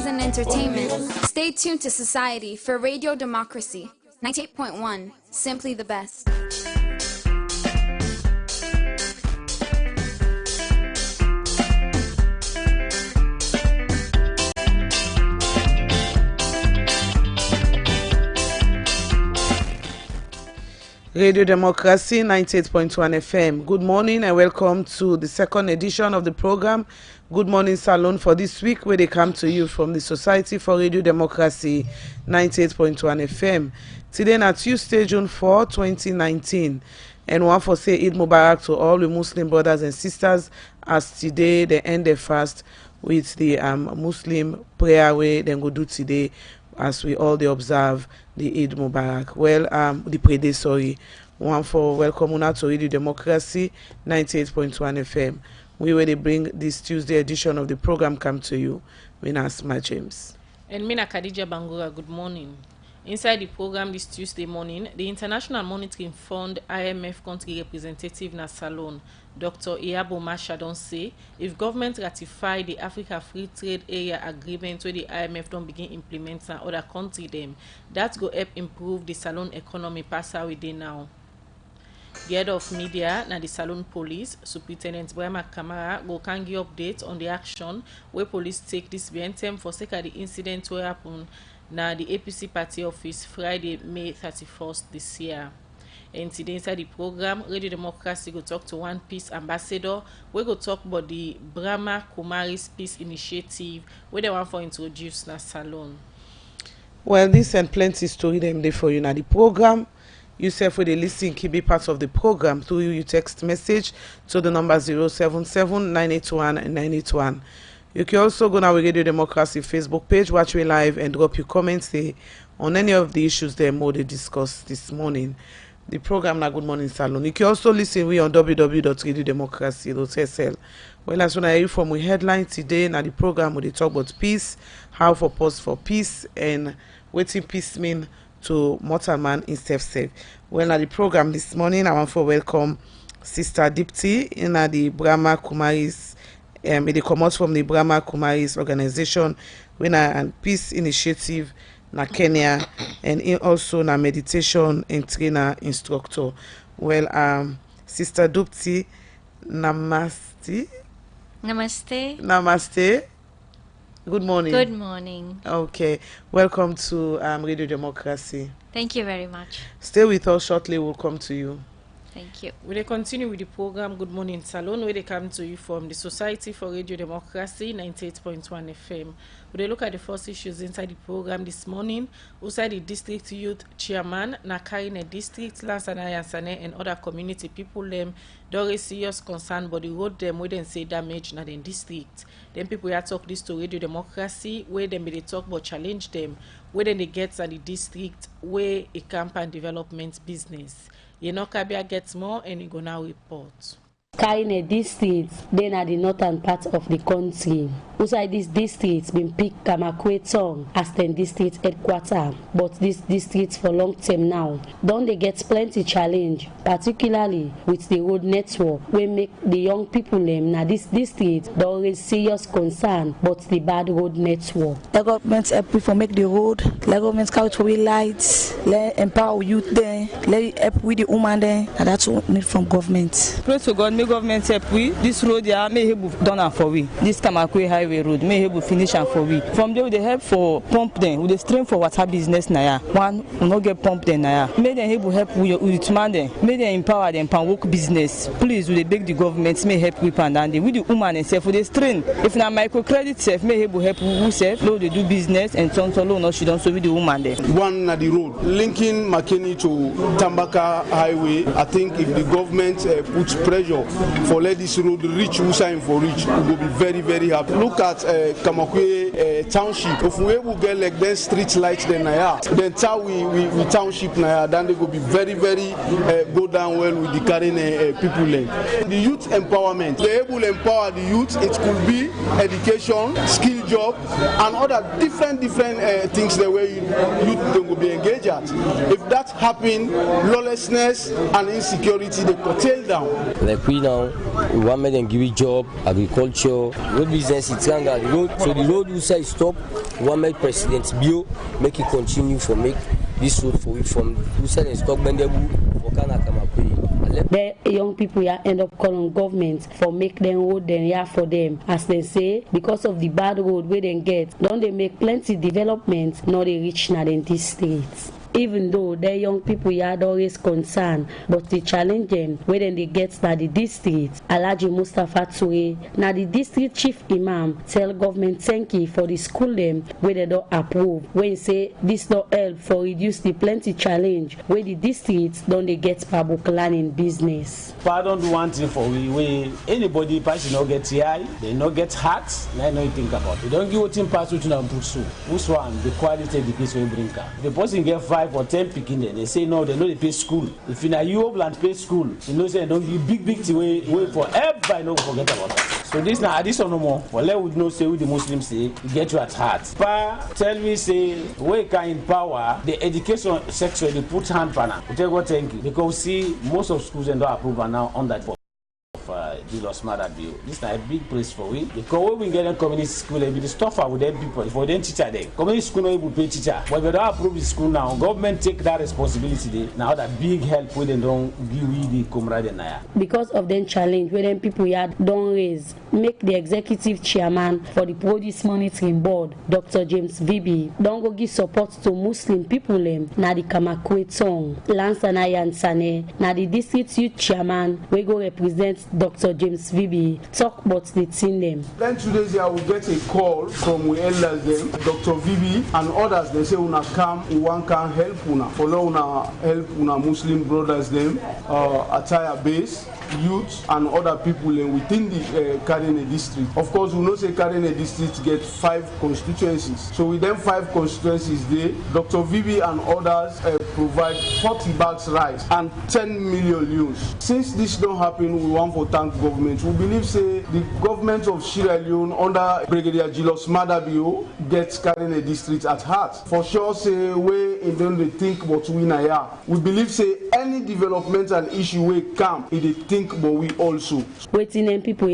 news and entertainment. Stay tuned to Society for Radio Democracy. 98.1, simply the best. Radio Democracy 98.1 FM. Good morning and welcome to the second edition of the program Good Morning Salone for this week, where they come to you from the Society for Radio Democracy 98.1 FM. Today na Tuesday, June 4, 2019. And one for say Eid Mubarak to all the Muslim brothers and sisters, as today they end their fast with the Muslim prayer way they go do today, as we all they observe the Eid Mubarak. Well, the pray sorry. One for welcome una to Radio Democracy 98.1 FM. We will bring this Tuesday edition of the program come to you. Mina Asma James. And Mina Khadija Bangura, good morning. Inside the program this Tuesday morning, the International Monetary Fund IMF country representative na Salone, Dr. Iyabo Masha don say if government ratify the Africa Free Trade Area Agreement where the IMF don't begin implement na other country them, that go help improve the Salone economy pass how we dey now. The head of media na the Salone Police, Superintendent Brahma Kamara, go can give update on the action where police take this BNTM for sake of the incident where happen na the APC party office Friday, May 31st this year. And today inside the program, Radio Democracy go talk to one peace ambassador. We go talk about the Brahma Kumari's Peace Initiative where they want for introduce na Salone. Well, this and plenty story them there for you now. The program, you say for the listening, can be part of the program through you text message to the number 077-981-981. You can also go now with Radio Democracy Facebook page, watch me live, and drop your comments there on any of the issues they more they discussed this morning. The program na Good Morning Salone. You can also listen we on www.radiodemocracy.sl. Well, as when I hear from we headline today, now the program where they talk about peace, how for pause for peace, and waiting peace mean to mortal man in self-save. Well, now the program this morning, I want to welcome Sister Dipti in the Brahma Kumari's. They come out from the Brahma Kumari's organization, when and peace initiative na Kenya, and also na meditation and trainer instructor. Well, Sister Dupti, namaste. Namaste. Namaste. Good morning. Good morning. Okay, welcome to Radio Democracy. Thank you very much. Stay with us shortly. We'll come to you. Thank you. We continue with the program Good Morning Salone, where they come to you from the Society for Radio Democracy 98.1 FM. We look at the first issues inside the program this morning. Outside the district youth chairman, Nakarine district, Lansana Yansane, and other community people them very serious concern about the road them where they say damage na the district. Then people here talk this to Radio Democracy, where they may talk about challenge them, where then they get at the district where a camp and development business. You know, Kabia gets more and you go now report. Kaine district, then at the northern part of the country. Outside this district, been picked Kamakwe Tong as the district headquarters, but this district for long term now. Don't they get plenty challenge, particularly with the road network, where make the young people them now this district there always serious concern, but the bad road network. The government help for make the road, the government couch for lights, let empower youth there, let help with the woman there, and that's what we need from government. Pray to God, may government help we. This road yeah, may help done for we. This Kamakwe Highway road, may help finish and for we. From there, they help for pump them, with the stream for water business now. One will not get pumped then now. May they help with man them, may they empower them and work business. Please, will they beg the government may help we and with the woman and self with the stream. If na microcredit self, may help who self, low they do business and so no she don't so with the woman there. One at the road linking Makeni to Tambaka Highway. I think if the government puts pressure for let this road reach Usain for reach, we will be very, very happy. Look at Kamakwe township. If we will get like then street lights then then we township then they will be very, very go down well with the carrying people. The youth empowerment, they able to empower the youth. It could be education, skill job, and other different things the way youth will be engaged at. If that happen, lawlessness and insecurity they curtail down. Like we now, we want them give a job, agriculture, road business, it's the road. So the road will say stop, one make President Bio make it continue for make this road for we from who said stop Bendebu for Kana Kamakwe. The young people here end up calling government for make them road then here for them. As they say, because of the bad road where they get, don't they make plenty development, nor they reach now in these states. Even though the young people had always concern, but the challenge them where then they get na the district. Alhaji Mustafa Toure, na the district chief imam, tell government thank you for the school them where they don't approve. When he say this don't help for reduce the plenty challenge where the districts don't they get public learning business. I don't do one thing for we anybody pass not get TI, they not get hacks, I know you think about it. Don't give what in pass which now pursue. Which one the quality education will bring up. The person get 5 or 10 picking there, they say no, they know they pay school. If you know you and pay school, you know say don't give big way for everybody no forget about that. So this now addition no more. For let we know say with the Muslims say you get you at heart. Pa tell me say we can empower the education sector, they put hand panel. We tell God thank you. Because see most of schools and don't approve now on that for Gud Mornin Salone. This is a big place for we because when we get in community school, it be the stuff with them people. If we don't teacher them, community school no able pay teacher. But if we don't approve the school now, government take that responsibility there. Now that big help when they don't give we the comrade now. Because of them challenge where them people had don't raise, make the executive chairman for the produce monitoring board, Dr. James Vibi, don't go give support to Muslim people them. Na the Kamakwe Tong, Lansana Yansane, na the district youth chairman we go represent Dr. James Vibi talk about the team them. Then today I will get a call from we elders them, Dr. Vibi and others. They say una come, we want can help una, follow una help una Muslim brothers them, attire base, youth and other people within the Kadene district. Of course, we know say Kadene district get 5 constituencies. So with them 5 constituencies there, Dr. Vibi and others provide 40 bags rice and 10 million euros. Since this don't happen, we want to thank government. We believe say the government of Sierra Leone under Brigadier Julius Madabio gets Kadene district at heart. For sure say we don't they think about we na. We believe say any developmental issue we come, it think but we also waiting and people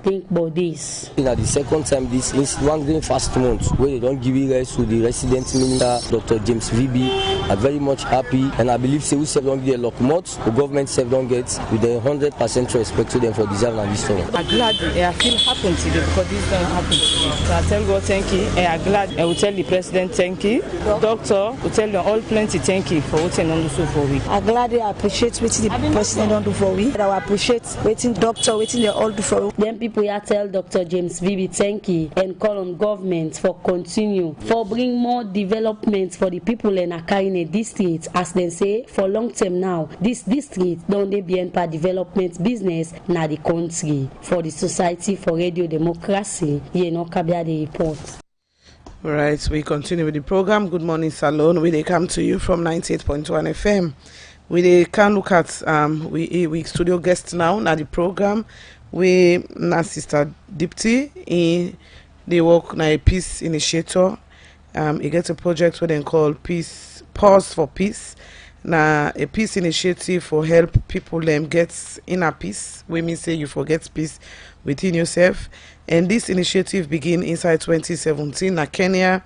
think about this. Now the second time this is one green fast month where they don't give it rest to the resident minister Dr. James Vibi are very much happy and I believe say we self don't get a lot more, the government self don't get with the 100% respect to them for deserve and this song. I'm glad I feel happy today because this don't happen today. So I tell God thank you and I'm glad I will tell the president thank you. Doctor will tell them all plenty thank you for what they don't do for we. I'm glad they appreciate what the president don't do for we. I appreciate waiting doctor, waiting they all do for. Then people here tell Dr. James Vibi thank you and call on government for continue for bring more development for the people in Akarine district. As they say, for long term now, this district don't they be per development business na the country. For the Society for Radio Democracy, you know Kabia the report. Right, we continue with the program. Good Morning Salone. We they come to you from 98.1 FM. We can look at we studio guest now na the program. We na Sister Dipti in the work na a peace initiator. He gets a project where they call Peace Pause for Peace. Na a peace initiative for help people get inner peace. We mean say you forget peace within yourself. And this initiative begin inside 2017 na Kenya.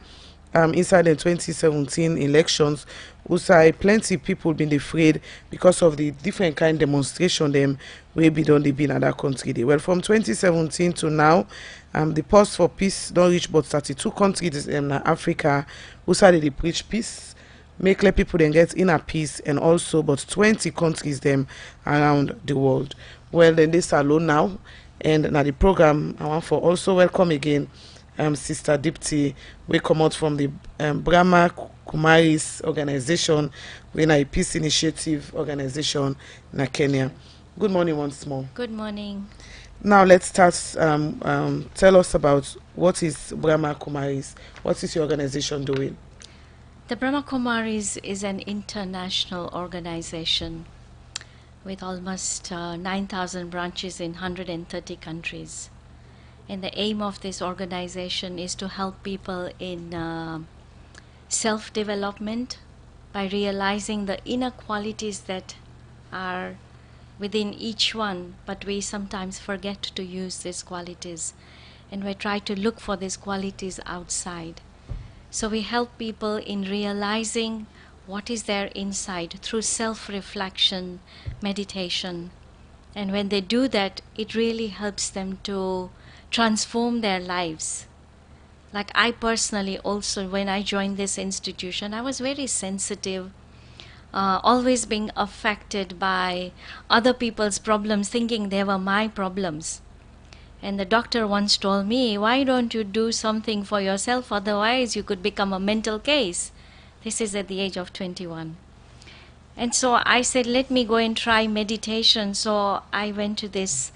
Inside the 2017 elections, we say plenty people been afraid because of the different kind demonstration them we be done in that country. Well, from 2017 to now, the pause for peace don't reach but 32 countries in Africa who say they preach peace, make let people then get inner peace, and also but 20 countries them around the world. Well, then this alone now, and now the program I want for also welcome again. Sister Dipti, we come out from the Brahma Kumaris organization, we a peace initiative organization in Kenya. Good morning once more. Good morning. Now let's start. Tell us about what is Brahma Kumaris. What is your organization doing? The Brahma Kumaris is an international organization with almost 9,000 branches in 130 countries. And the aim of this organization is to help people in self-development by realizing the inequalities that are within each one, but we sometimes forget to use these qualities. and we try to look for these qualities outside. So we help people in realizing what is there inside through self-reflection, meditation. And when they do that, it really helps them to transform their lives. Like I personally also, when I joined this institution, I was very sensitive, always being affected by other people's problems, thinking they were my problems. And the doctor once told me, why don't you do something for yourself, otherwise you could become a mental case. This is at the age of 21. And so I said, let me go and try meditation. So I went to this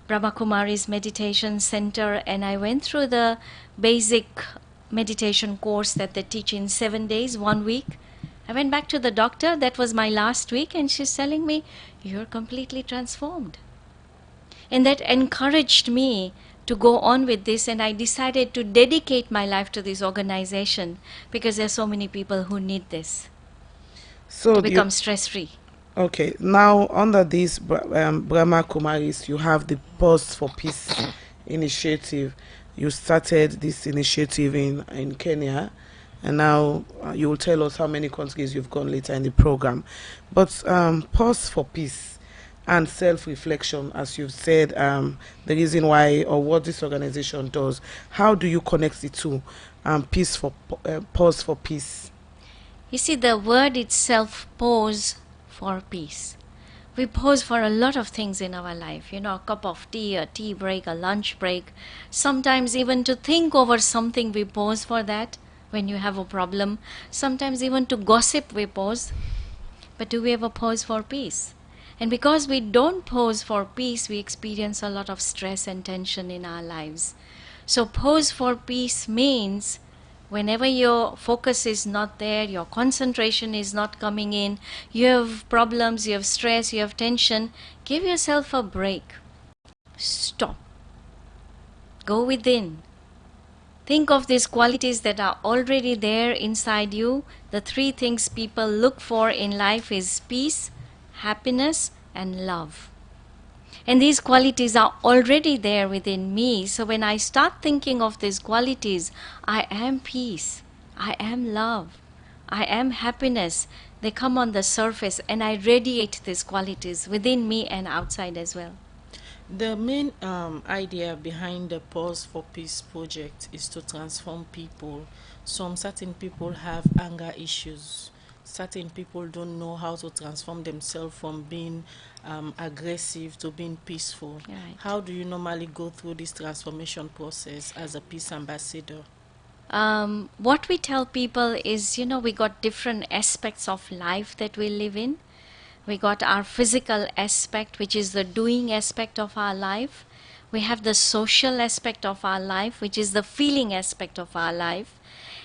Brahma Kumari's meditation center, and I went through the basic meditation course that they teach in 7 days, 1 week. I went back to the doctor, that was my last week, and she's telling me, you're completely transformed. And that encouraged me to go on with this, and I decided to dedicate my life to this organization because there are so many people who need this to become stress-free. Okay, now under this Brahma Kumaris, you have the Pause for Peace initiative. You started this initiative in Kenya, and now you will tell us how many countries you've gone later in the program. But Pause for Peace and self-reflection, as you've said, the reason why or what this organization does, how do you connect the two? Pause for Peace. You see, the word itself, pause for peace. We pause for a lot of things in our life, you know, a cup of tea, a tea break, a lunch break. Sometimes even to think over something, we pause for that when you have a problem. Sometimes even to gossip, we pause. But do we ever pause for peace? And because we don't pause for peace, we experience a lot of stress and tension in our lives. So pause for peace means whenever your focus is not there, your concentration is not coming in, you have problems, you have stress, you have tension, give yourself a break. Stop. Go within. Think of these qualities that are already there inside you. The 3 things people look for in life is peace, happiness, and love. And these qualities are already there within me. So when I start thinking of these qualities, I am peace, I am love, I am happiness. They come on the surface, and I radiate these qualities within me and outside as well. The main idea behind the Pause for Peace project is to transform people. Some certain people have anger issues. Certain people don't know how to transform themselves from being aggressive to being peaceful. Right. How do you normally go through this transformation process as a peace ambassador? What we tell people is, you know, we got different aspects of life that we live in. We got our physical aspect, which is the doing aspect of our life. We have the social aspect of our life, which is the feeling aspect of our life.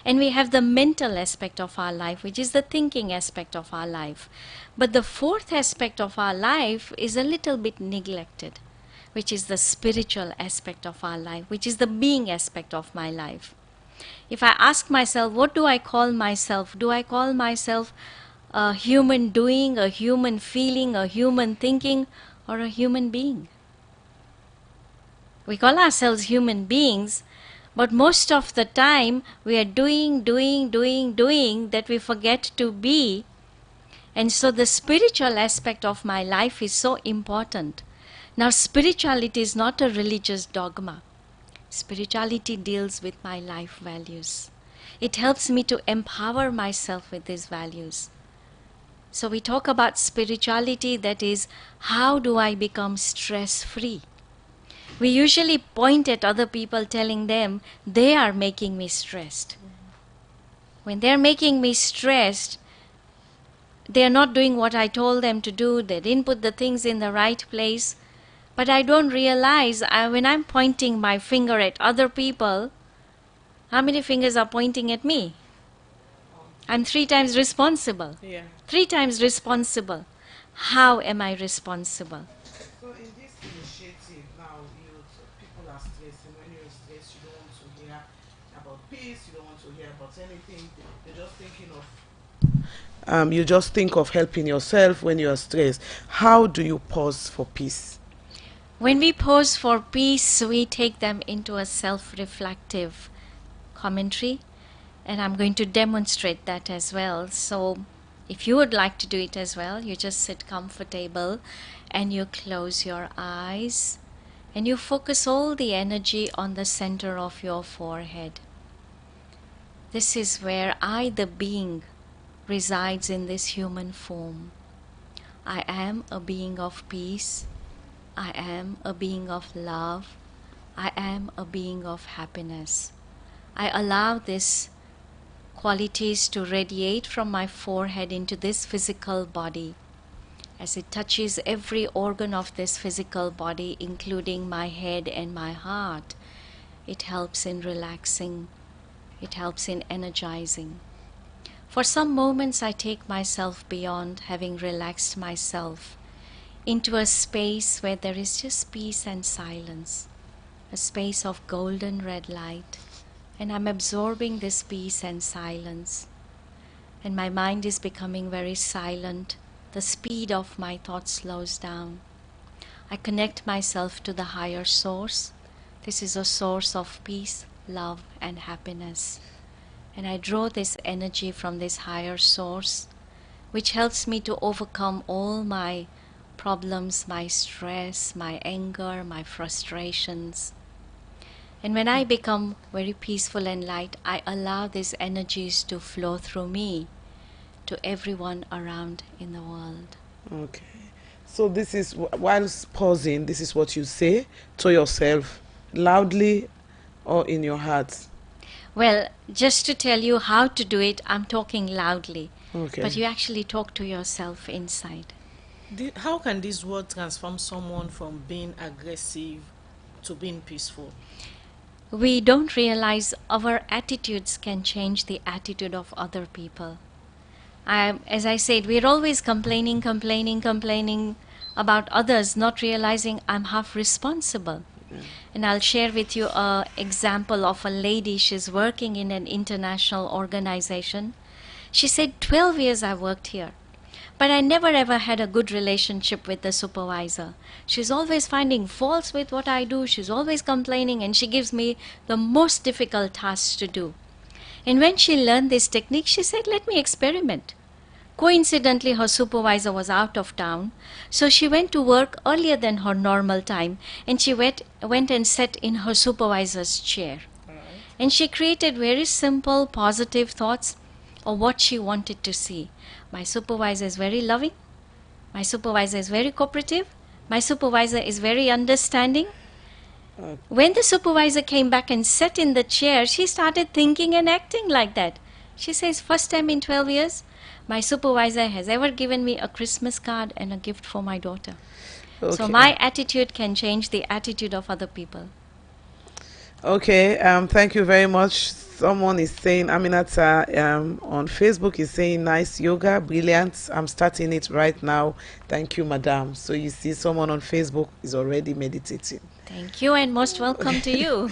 And we have the mental aspect of our life, which is the thinking aspect of our life. But the 4th aspect of our life is a little bit neglected, which is the spiritual aspect of our life, which is the being aspect of my life. If I ask myself, what do I call myself? Do I call myself a human doing, a human feeling, a human thinking, or a human being? We call ourselves human beings, but most of the time we are doing that we forget to be. And so the spiritual aspect of my life is so important. Now, spirituality is not a religious dogma. Spirituality deals with my life values. It helps me to empower myself with these values. So we talk about spirituality, that is, how do I become stress-free? We usually point at other people telling them they are making me stressed. When they're making me stressed, they're not doing what I told them to do. They didn't put the things in the right place. But I don't realize when I'm pointing my finger at other people, how many fingers are pointing at me? I'm 3 times responsible. Yeah. 3 times responsible. How am I responsible? So in this initiative now, people are stressing. When you're stressed, you don't want to hear about peace, you don't want to hear about anything. You just think of helping yourself when you are stressed. How do you pause for peace? When we pose for peace, we take them into a self-reflective commentary, and I'm going to demonstrate that as well. So if you would like to do it as well, you just sit comfortable and you close your eyes and you focus all the energy on the center of your forehead. This is where I, the being, resides in this human form. I am a being of peace. I am a being of love. I am a being of happiness. I allow these qualities to radiate from my forehead into this physical body. As it touches every organ of this physical body, including my head and my heart, it helps in relaxing. It helps in energizing. For some moments, I take myself beyond having relaxed myself into a space where there is just peace and silence, a space of golden red light, and I'm absorbing this peace and silence, and my mind is becoming very silent. The speed of my thoughts slows down. I connect myself to the higher source. This is a source of peace, love, and happiness, and I draw this energy from this higher source, which helps me to overcome all my problems, my stress, my anger, my frustrations. And when I become very peaceful and light, I allow these energies to flow through me to everyone around in the world. Okay. So this is, whilst pausing, this is what you say to yourself, loudly or in your heart? Well, just to tell you how to do it, I'm talking loudly. Okay. But you actually talk to yourself inside. How can this word transform someone from being aggressive to being peaceful? We don't realize our attitudes can change the attitude of other people. As I said, we're always complaining about others, not realizing I'm half responsible. And I'll share with you an example of a lady. She's working in an international organization. She said, 12 years I worked here, but I never ever had a good relationship with the supervisor. She's always finding faults with what I do. She's always complaining, and she gives me the most difficult tasks to do. And when she learned this technique, she said, let me experiment. Coincidentally, her supervisor was out of town, so she went to work earlier than her normal time, and she went and sat in her supervisor's chair. And she created very simple, positive thoughts of what she wanted to see. My supervisor is very loving. My supervisor is very cooperative. My supervisor is very understanding. When the supervisor came back and sat in the chair, she started thinking and acting like that. She says, first time in 12 years, my supervisor has ever given me a Christmas card and a gift for my daughter. Okay. So my attitude can change the attitude of other people. Okay, thank you very much. Someone is saying, Aminata on Facebook is saying, nice yoga, brilliant. I'm starting it right now. Thank you, madam. So you see someone on Facebook is already meditating. Thank you and most welcome to you.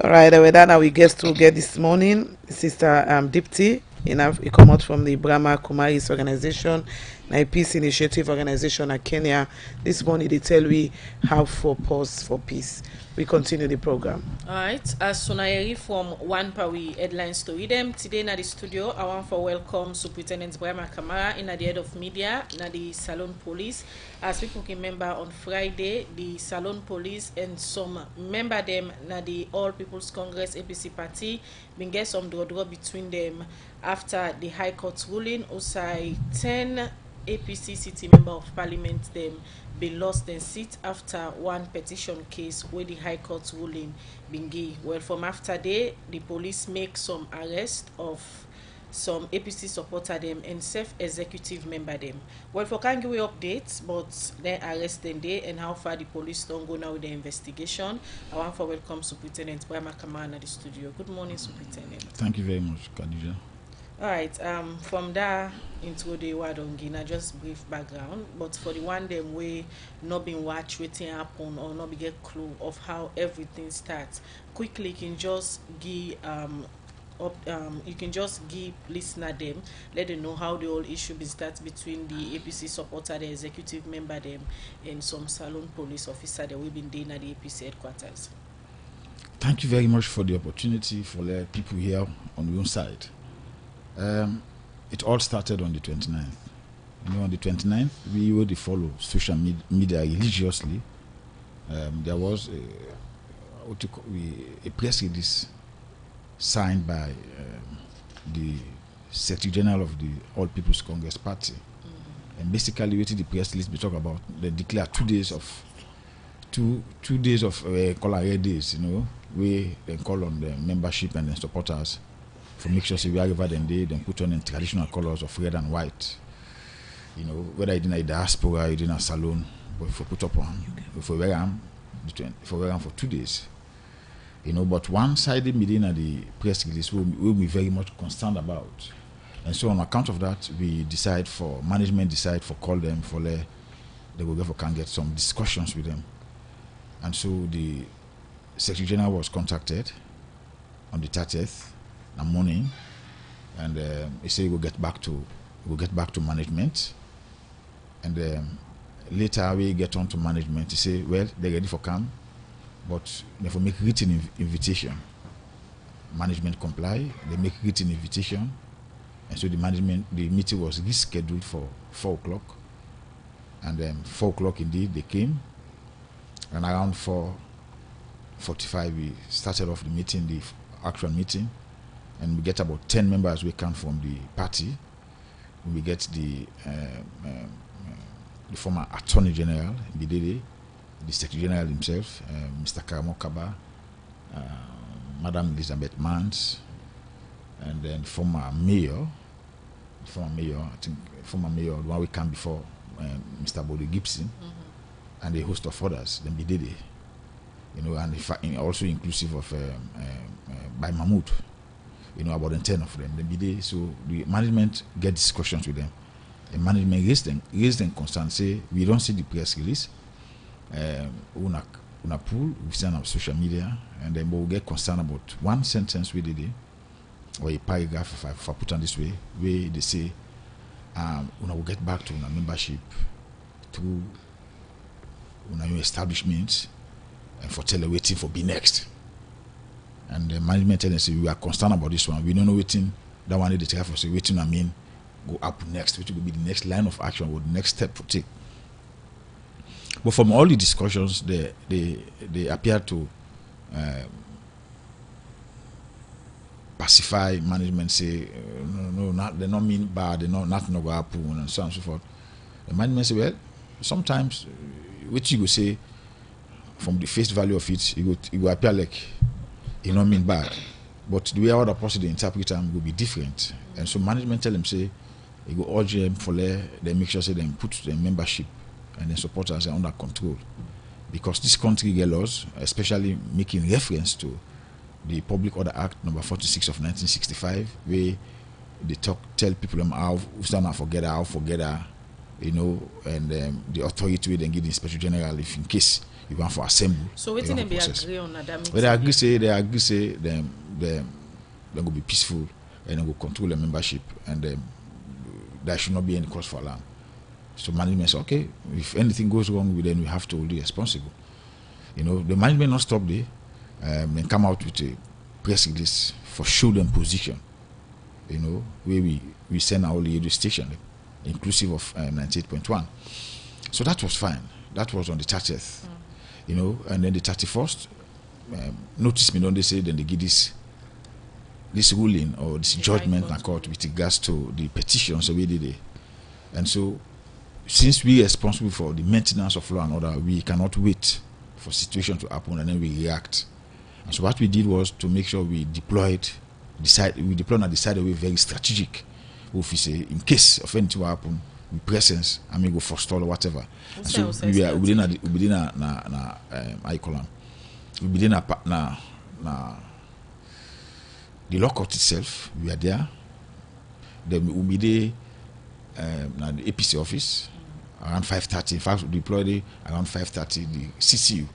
All right, with that, now we get this morning, Sister Dipti. He come out from the Brahma Kumaris organization, a peace initiative organization in Kenya. This morning they tell we how for pause for peace. We continue the program. All right, as soon as I hear from one Pawi headlines to read them today in the studio, I want to welcome Superintendent Brahma Kamara in the head of media, na the Salone Police. As people can remember on Friday, the Salone Police and some member them na the All People's Congress APC party been get some draw between them after the High Court ruling. Osai 10 APC city member of parliament them been lost their seat after one petition case where the High Court ruling been give. Well, from after day, the police make some arrest of some APC supporter them and self-executive member them. Well, for can't give we updates, but then arrest them day and how far the police don't go now with the investigation. I want to welcome Superintendent Brahma Kamara at the studio. Good morning, Superintendent. Thank you very much, Khadija. All right, from there into the word on Gina, just brief background, but for the one them way not been watch waiting happen or not be get clue of how everything starts, quickly can just give you can just give listener them, let them know how the whole issue be start between the APC supporter, the executive member them, and some Salone police officer that we've been doing at the APC headquarters. Thank you very much for the opportunity for the people here on your side. It all started on the 29th. On the 29th, we already follow social media religiously. There was a press release signed by the Secretary General of the All People's Congress Party. And basically, what the press release we talk about, they declare 2 days of color days, we then call on the membership and the supporters for make sure wherever they put on the traditional colors of red and white. Whether it's in a diaspora, it's in a salon, but if we put up on, if we wear them for 2 days. But one-sided meeting at the press release will be very much concerned about. And so on account of that, management decide for call them for they can get some discussions with them. And so the Secretary General was contacted on the 30th in the morning, and he said we'll get back to management. And later we get on to management. He said, well, they're ready for come, but they will make written invitation. Management comply. They make written invitation, and so the meeting was rescheduled for 4 o'clock. And then 4 o'clock indeed they came, and around 4:45 we started off the actual meeting, and we get about 10 members we come from the party. We get the former Attorney General Bidede, the Secretary General himself, Mr. Karamo Kaba, Madam Elizabeth Mans, and then former mayor, the one we came before, Mr. Bode Gibson, and a host of others, then Bidede, and also inclusive of by Mahmoud, about 10 of them, then Bidede. So the management get discussions with them. The management raised them concern, say we don't see the press release. Una pool, we send on social media, and then we'll get concerned about one sentence we did it, or a paragraph, if I put on this way, where they say, una will get back to una membership through una new establishment, and for tell waiting for be next. And the management tell them, say we are concerned about this one. We don't know waiting. That one they tell for say waiting. Go up next, which will be the next line of action or the next step to take. But from all the discussions, they appear to pacify management. Say they don't mean bad. Nothing will happen, and so on and so forth. The management say, well, sometimes which you go say from the face value of it, it will appear like you don't mean bad, but the way other person they interpret them will be different. And so management tell them, say you go urge them for they make sure say them put the membership and the supporters are under control, because this country get laws, especially making reference to the Public Order Act number 46 of 1965, where they tell people how forget and the authority will then give the Inspector General if in case you want for assembly. So waiting and be agree on that meeting. But they agree say them will be peaceful and they will control the membership, and there should not be any cause for alarm. So management says, okay, if anything goes wrong with them, we have to hold you responsible. The management not stop there, and come out with a press release for show them position. Where we send our radio station, inclusive of 98.1. So that was fine. That was on the 30th. And then the 31st, notice me, don't they say, then they give this ruling or this judgment in court with regards to the petitions we did it. And so, since we are responsible for the maintenance of law and order, we cannot wait for situation to happen and then we react. And so what we did was to make sure we deployed and decided we were very strategic. If we say in case of anything will happen, we presence, I may go forestall or whatever. And so we are within the lockout itself. We are there. Then we will be there the APC office around 5:30. In fact, we deploy there around 5:30. The CCU,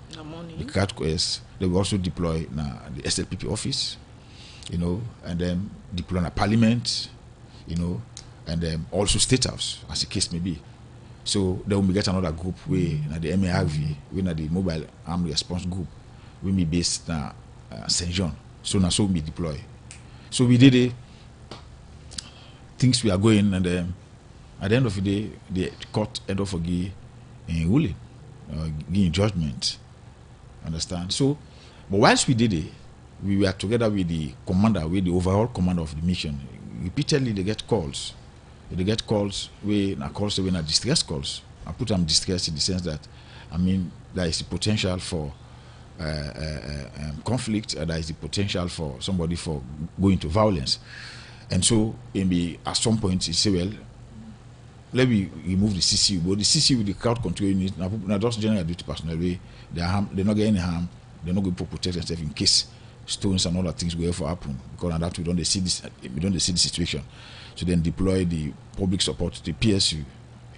the CATCOS, they will also deploy the SLPP office. you know, and then deploy a parliament, you know, and then also state house, as the case may be. So then we get another group we na the MARV, we na the mobile armed response group, we be based na St. John. So now so we deploy. So we did it. Things we are going, and at the end of the day, the court end up giving ruling, giving judgment. Understand? So, but whilst we did it, we were together with the commander, with the overall commander of the mission. Repeatedly, they get calls. They get calls when distress calls. I put them distress in the sense that, I mean, there is the potential for conflict, and there is the potential for somebody for going to violence. And so, at some point, he say, well, let me remove the CCU. But the CCU with the crowd control unit, now just general duty personnel, they're not getting any harm. They're not going to protect themselves in case stones and other things will ever happen. Because on that we don't see the situation. So then deploy the public support to the PSU.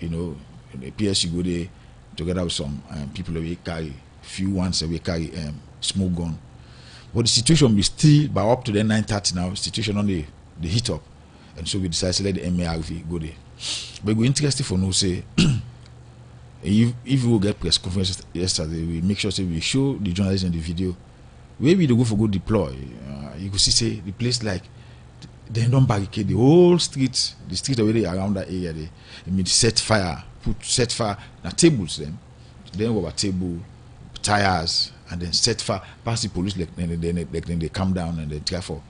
You know, the PSU go there together with some people that will carry few ones that will carry smoke gun. But the situation will still, by up to the 9:30 now, situation on the heat up. And so we decided to let the MARV go there. But we're interested for no say if we will get press conference yesterday, we make sure say we show the journalists in the video where we go for go deploy. You could see say the place like they don't barricade the whole street, the street already around that area. They set fire now tables then over table, tires, and then set fire past the police then they come down and they try for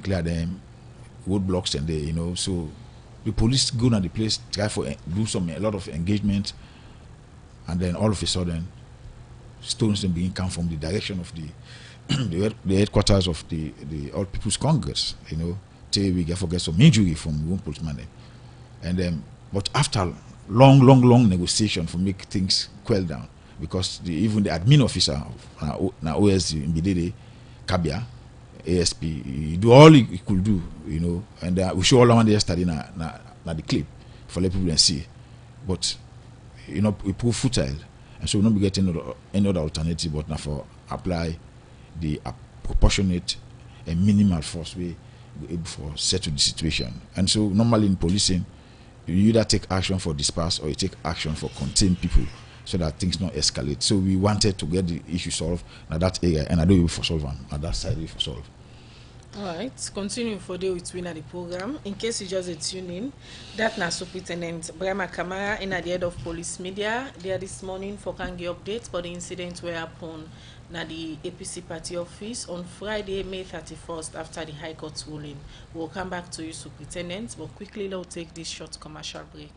clear them roadblocks and they, you know, so the police go to the place, try for do a lot of engagement, and then all of a sudden stones then begin come from the direction of the headquarters of the All People's Congress, you know, till we get some injury from one policeman. And then but after long negotiation for make things quell down, because even the admin officer of OSD in Bidede, Kabia, ASP, he do all he could do, you know, and we show all the one yesterday na the clip for let people and see, but you know we prove futile, and so we not be getting any other alternative but now for apply the proportionate and minimal force way able for settle the situation. And so normally in policing, you either take action for disperse or you take action for contain people so that things not escalate. So we wanted to get the issue solved at that area, and I do it for solve them at that side for solve. All right, continue for the with winner the program. In case you just tune in, that na Superintendent Brahma Kamara in at the head of police media there this morning for Kangi updates for the incident where happened na the APC party office on Friday, May 31st after the High Court ruling. We'll come back to you, Superintendent, but quickly let's take this short commercial break.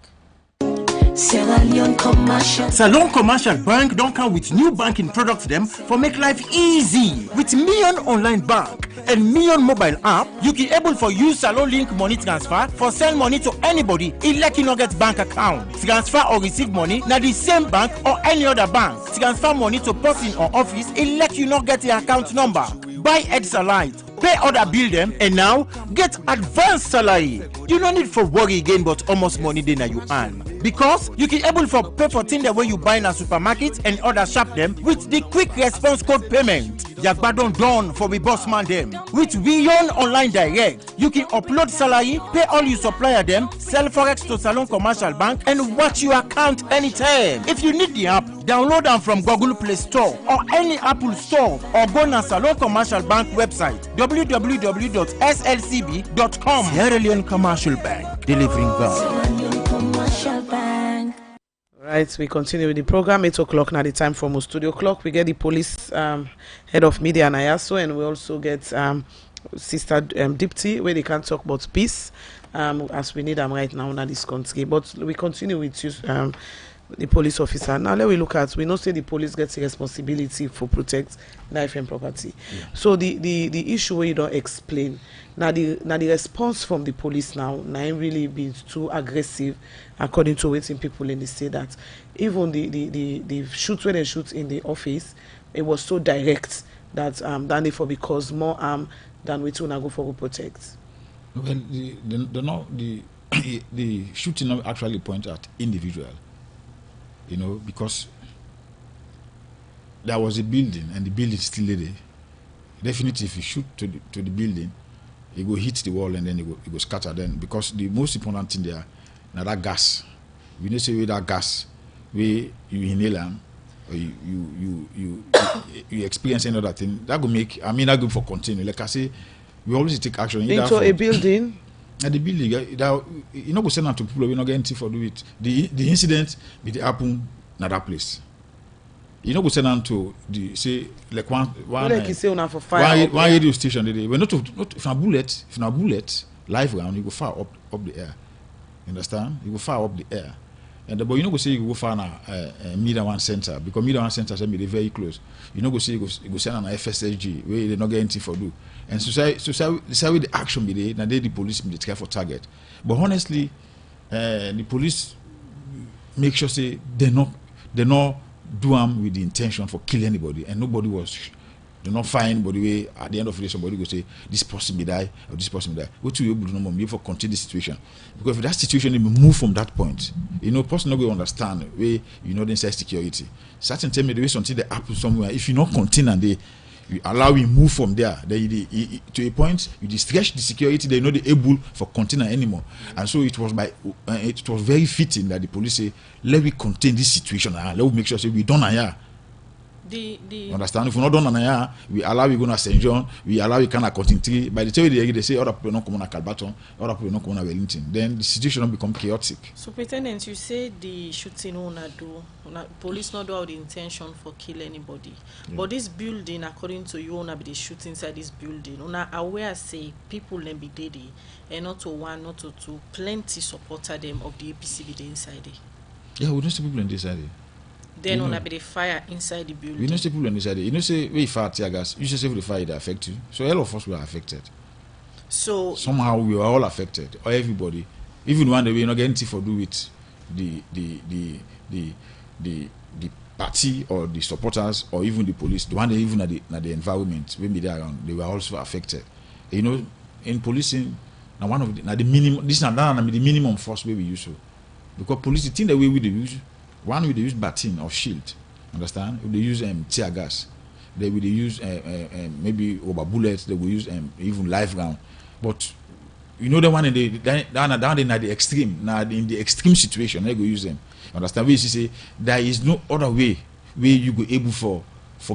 Salone Commercial Bank don't come with new banking products them for make life easy. With Million Online Bank and Million Mobile App, you can able for use Salone Link money transfer for send money to anybody like you not get bank account. Transfer or receive money na the same bank or any other bank. Transfer money to person or office like you not get the account number. Buy Ed Salite, pay other bill them, and now get advanced salary. You don't need for worry again, but almost money then you earn. Because you can able for pay for things the way you buy in a supermarket and other shop them with the quick response code payment. Yagbadon done for we boss man them. With Beyond Online Direct, you can upload salary, pay all your supplier them, sell forex to Salone Commercial Bank, and watch your account anytime. If you need the app, download them from Google Play Store or any Apple Store, or go to Salone Commercial Bank website www.slcb.com. Sierra Leone Commercial Bank, delivering value. Right, we continue with the program. 8 o'clock now, the time for our studio clock. We get the police head of media and IASO, and we also get Sister Dipti, where they can talk about peace as we need them right now in this country. But we continue with you, the police officer. Now let we look at, we know say the police gets a responsibility for protect life and property. Yeah. So the issue where you don't explain now the response from the police now really be too aggressive according to waiting people in the state that even the shoot when they shoot in the office, it was so direct that than therefore because more harm than we to go for protect. Well, the shooting not actually point at individual. You know, because there was a building and the building is still there. Definitely, if you shoot to the building, it go hit the wall and then it go scatter. Then because the most important thing there, now that gas, you know, say with that gas, where you inhale am, or you experience any other thing, that go make. I mean, that go for continue. Like I say, we always take action into a building. And the building, you know, go send out to people. We not get anything for do it. The incident it happen at that place. You know, go send them to the say like one like you say on for fire. One radio station. We're not if na bullet live round, you go far up the air. You understand? You go far up the air. And but you know go say you go far na Media One Center because Media One Center say be very close. You know go say you go send an FSSG where they not get anything for do. And society the action be there. Now the police be care for target. But honestly, the police make sure say they not do them with the intention for kill anybody, and nobody was. Do not find anybody way at the end of the day somebody go say this person be die or this person be die. What you able to know more for continue the situation, because if that situation will move from that point, you know, person not going to understand where you know the inside security. Certain tell me the way something that happen somewhere. If you not continue and they you allow him move from there, then to a point you stretch the security. They not able for continue anymore, and so it was very fitting that the police say let me contain this situation and let me make sure say we don't here. Understand? If we're not done on here, we allow we go to St. John, we allow we can continue. By the time they say other people not come on Calbaton, other people not come on Wellington, then the situation will become chaotic. So, Superintendent, you say the shooting police not do have the intention for kill anybody, but this building, according to you, be the shooting inside this building. Una aware say people then be dead, and not to one, not to two, plenty supporter them of the APC be the inside. Yeah, we don't see people in this area. Then on be the fire inside the building. We know say people inside. You know say we fire tear gas. You say the fire that affect you. So all of us were affected. So somehow we were all affected, or everybody. Even one day we not get anything for do with the party or the supporters or even the police. The one day even at the environment when be there around, they were also affected. You know, in policing, now one of the minimum. This is not the minimum force way we use so, because police the thing that we use. One will they use baton or shield, understand? If they use tear gas, they will use maybe over bullets. They will use even live round. But you know the one in the extreme. Now in the extreme situation, they go use them. Understand? We say there is no other way where you go able for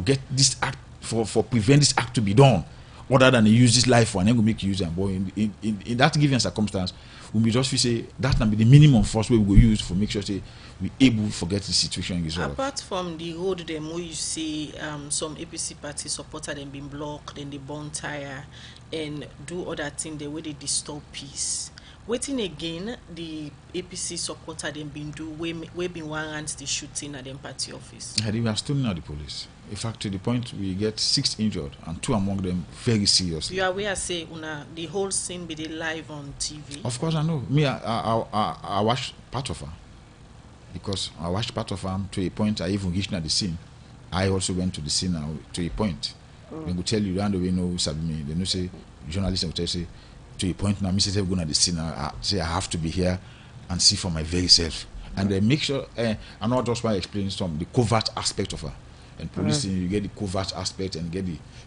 get this act for prevent this act to be done, other than they use this life one. They go make use them. But in that given circumstance, we just say that can be the minimum force we will use for make sure say we able to forget the situation resolved. Apart from the road them where you see some APC party supporter them being blocked, then they burn tire and do other things the way they disturb peace. Waiting again, the APC supporter them been do we been warrant the shooting at the party office. Yeah, they were stolen at the police. In fact, to the point we get 6 injured and 2 among them very seriously. You are aware say the whole scene be live on TV. Of course I know. Me I watched part of her. Because I watched part of them to a point I even reached at the scene. I also went to the scene now to a point. They will tell you around the way no sabi me. They know say journalists will tell you say to a point now. Me say going at the scene. I say I have to be here and see for my very self. And they make sure. I not just by explaining some the covert aspect of her. And policing you get the covert aspect and get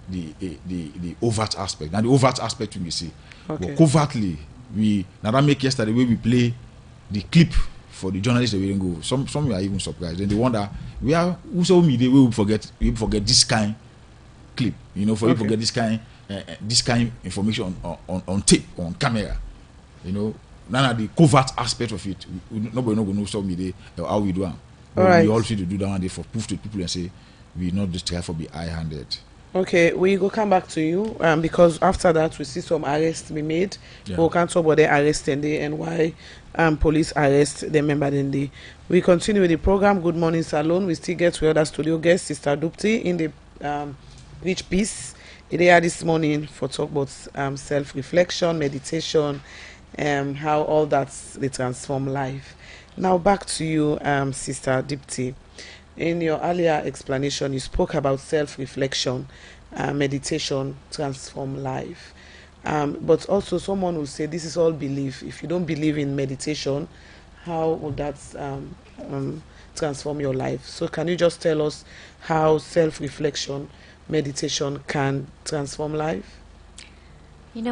the overt aspect. Now the overt aspect you see. Okay. But covertly we now that make yesterday where we play the clip. For the journalists, they will go. Some are even surprised. Then they wonder, who saw me? They will forget this kind clip. You know, for you forget this kind information on tape, on camera. You know, none of the covert aspect of it. Nobody not going to know social media how we do it. We all need to do that one day for proof to people and say we not just try for be high-handed. Okay, we go come back to you because after that we see some arrests be made. Yeah. We can't talk about the arrest and why police arrest the member then we continue with the program. Good Morning Salone. We still get to other studio guest, Sister Dupti, in the Rich Peace. They are this morning for talk about self-reflection, meditation, how all that they transform life. Now back to you, Sister Dupti. In your earlier explanation, you spoke about self-reflection, meditation, transform life. But also someone will say this is all belief. If you don't believe in meditation, how would that transform your life? So can you just tell us how self-reflection, meditation can transform life?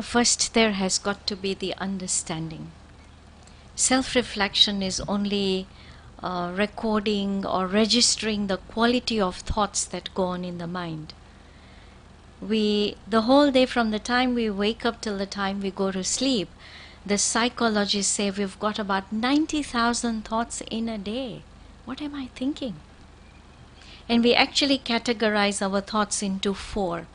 First there has got to be the understanding. Self-reflection is only recording or registering the quality of thoughts that go on in the mind. The whole day, from the time we wake up till the time we go to sleep, the psychologists say we've got about 90,000 thoughts in a day. What am I thinking? And we actually categorize our thoughts into 4.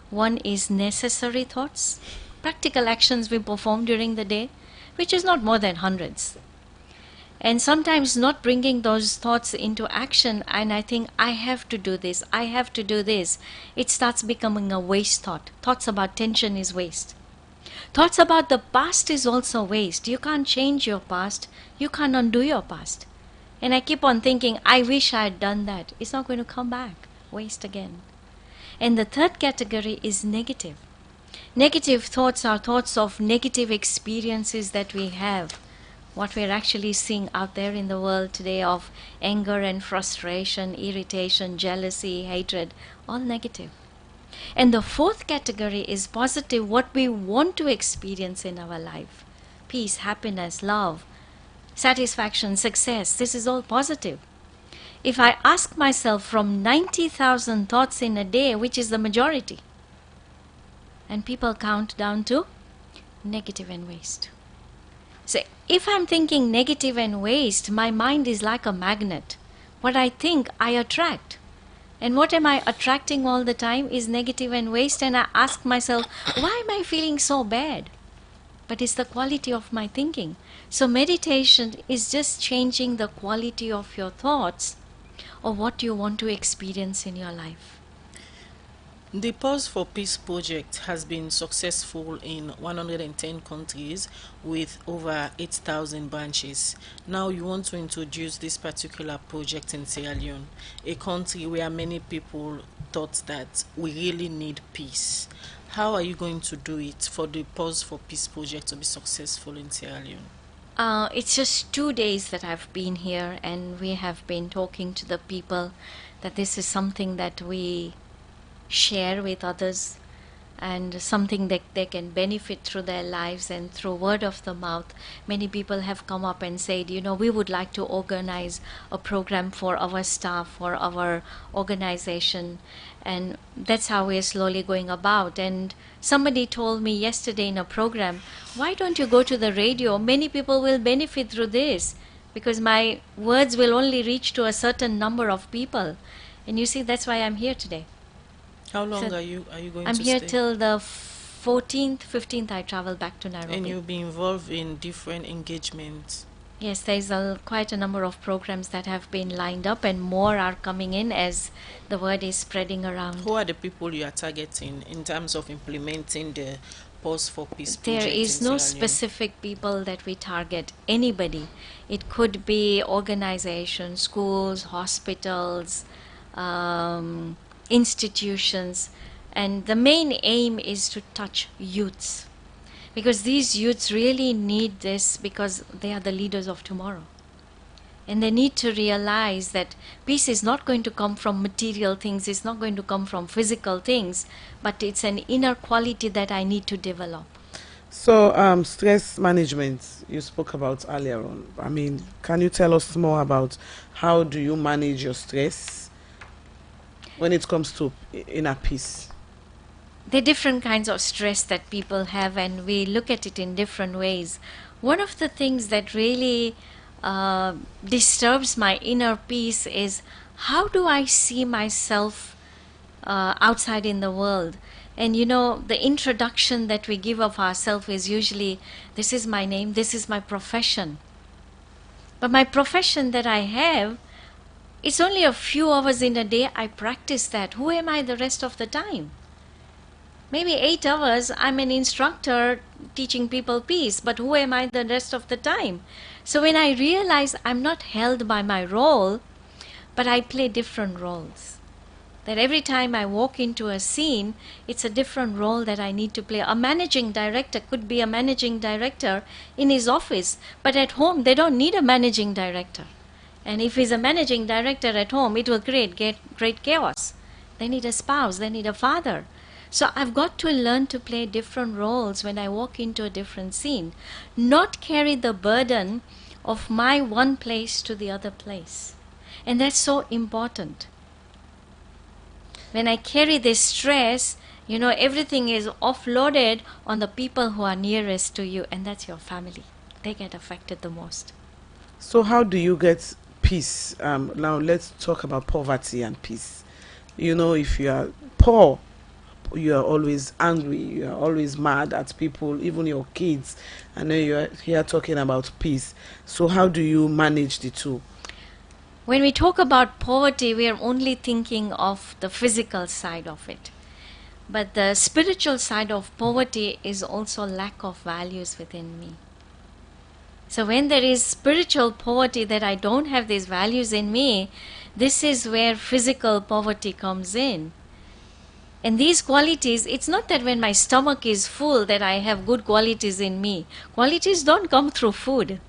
One is necessary thoughts, practical actions we perform during the day, which is not more than hundreds. And sometimes not bringing those thoughts into action, and I think I have to do this, I have to do this, it starts becoming a waste thought. Thoughts about tension is waste. Thoughts about the past is also waste. You can't change your past, you can't undo your past. And I keep on thinking, I wish I had done that. It's not going to come back. Waste again. And the third category is negative. Negative thoughts are thoughts of negative experiences that we have. What we're actually seeing out there in the world today of anger and frustration, irritation, jealousy, hatred, all negative. And the fourth category is positive, what we want to experience in our life. Peace, happiness, love, satisfaction, success, this is all positive. If I ask myself from 90,000 thoughts in a day, which is the majority, and people count down to negative and waste. So if I'm thinking negative and waste, my mind is like a magnet. What I think, I attract. And what am I attracting all the time is negative and waste, and I ask myself, why am I feeling so bad? But it's the quality of my thinking. So meditation is just changing the quality of your thoughts or what you want to experience in your life. The Pause for Peace project has been successful in 110 countries with over 8,000 branches. Now you want to introduce this particular project in Sierra Leone, a country where many people thought that we really need peace. How are you going to do it for the Pause for Peace project to be successful in Sierra Leone? It's just 2 days that I've been here, and we have been talking to the people that this is something that we share with others and something that they can benefit through their lives, and through word of the mouth many people have come up and said, we would like to organize a program for our staff, for our organization, and that's how we're slowly going about. And somebody told me yesterday in a program, why don't you go to the radio? Many people will benefit through this because my words will only reach to a certain number of people. And you see, that's why I'm here today. How long are you going I'm to here stay? till the 14th, 15th I travel back to Nairobi. And you'll be involved in different engagements? Yes, there's quite a number of programs that have been lined up, and more are coming in as the word is spreading around. Who are the people you are targeting in terms of implementing the Pause for Peace project? There is no specific people that we target. Anybody. It could be organizations, schools, hospitals, institutions, and the main aim is to touch youths, because these youths really need this, because they are the leaders of tomorrow, and they need to realize that peace is not going to come from material things, it's not going to come from physical things, but it's an inner quality that I need to develop. So stress management you spoke about earlier on. Can you tell us more about how do you manage your stress when it comes to inner peace? There are different kinds of stress that people have, and we look at it in different ways. One of the things that really disturbs my inner peace is, how do I see myself outside in the world? And the introduction that we give of ourselves is usually, this is my name, this is my profession. But my profession that I have, it's only a few hours in a day I practice that. Who am I the rest of the time? Maybe 8 hours I'm an instructor teaching people peace, but who am I the rest of the time? So when I realize I'm not held by my role, but I play different roles. That every time I walk into a scene, it's a different role that I need to play. A managing director could be a managing director in his office, but at home they don't need a managing director. And if he's a managing director at home, it will create great chaos. They need a spouse, they need a father. So I've got to learn to play different roles when I walk into a different scene, not carry the burden of my one place to the other place. And that's so important. When I carry this stress, you know, everything is offloaded on the people who are nearest to you, and that's your family. They get affected the most. So how do you get peace? Now let's talk about poverty and peace. You know, if you are poor, you are always angry, you are always mad at people, even your kids. I know you are here talking about peace. So how do you manage the two? When we talk about poverty, we are only thinking of the physical side of it. But the spiritual side of poverty is also lack of values within me. So when there is spiritual poverty, that I don't have these values in me, this is where physical poverty comes in. And these qualities, it's not that when my stomach is full that I have good qualities in me. Qualities don't come through food.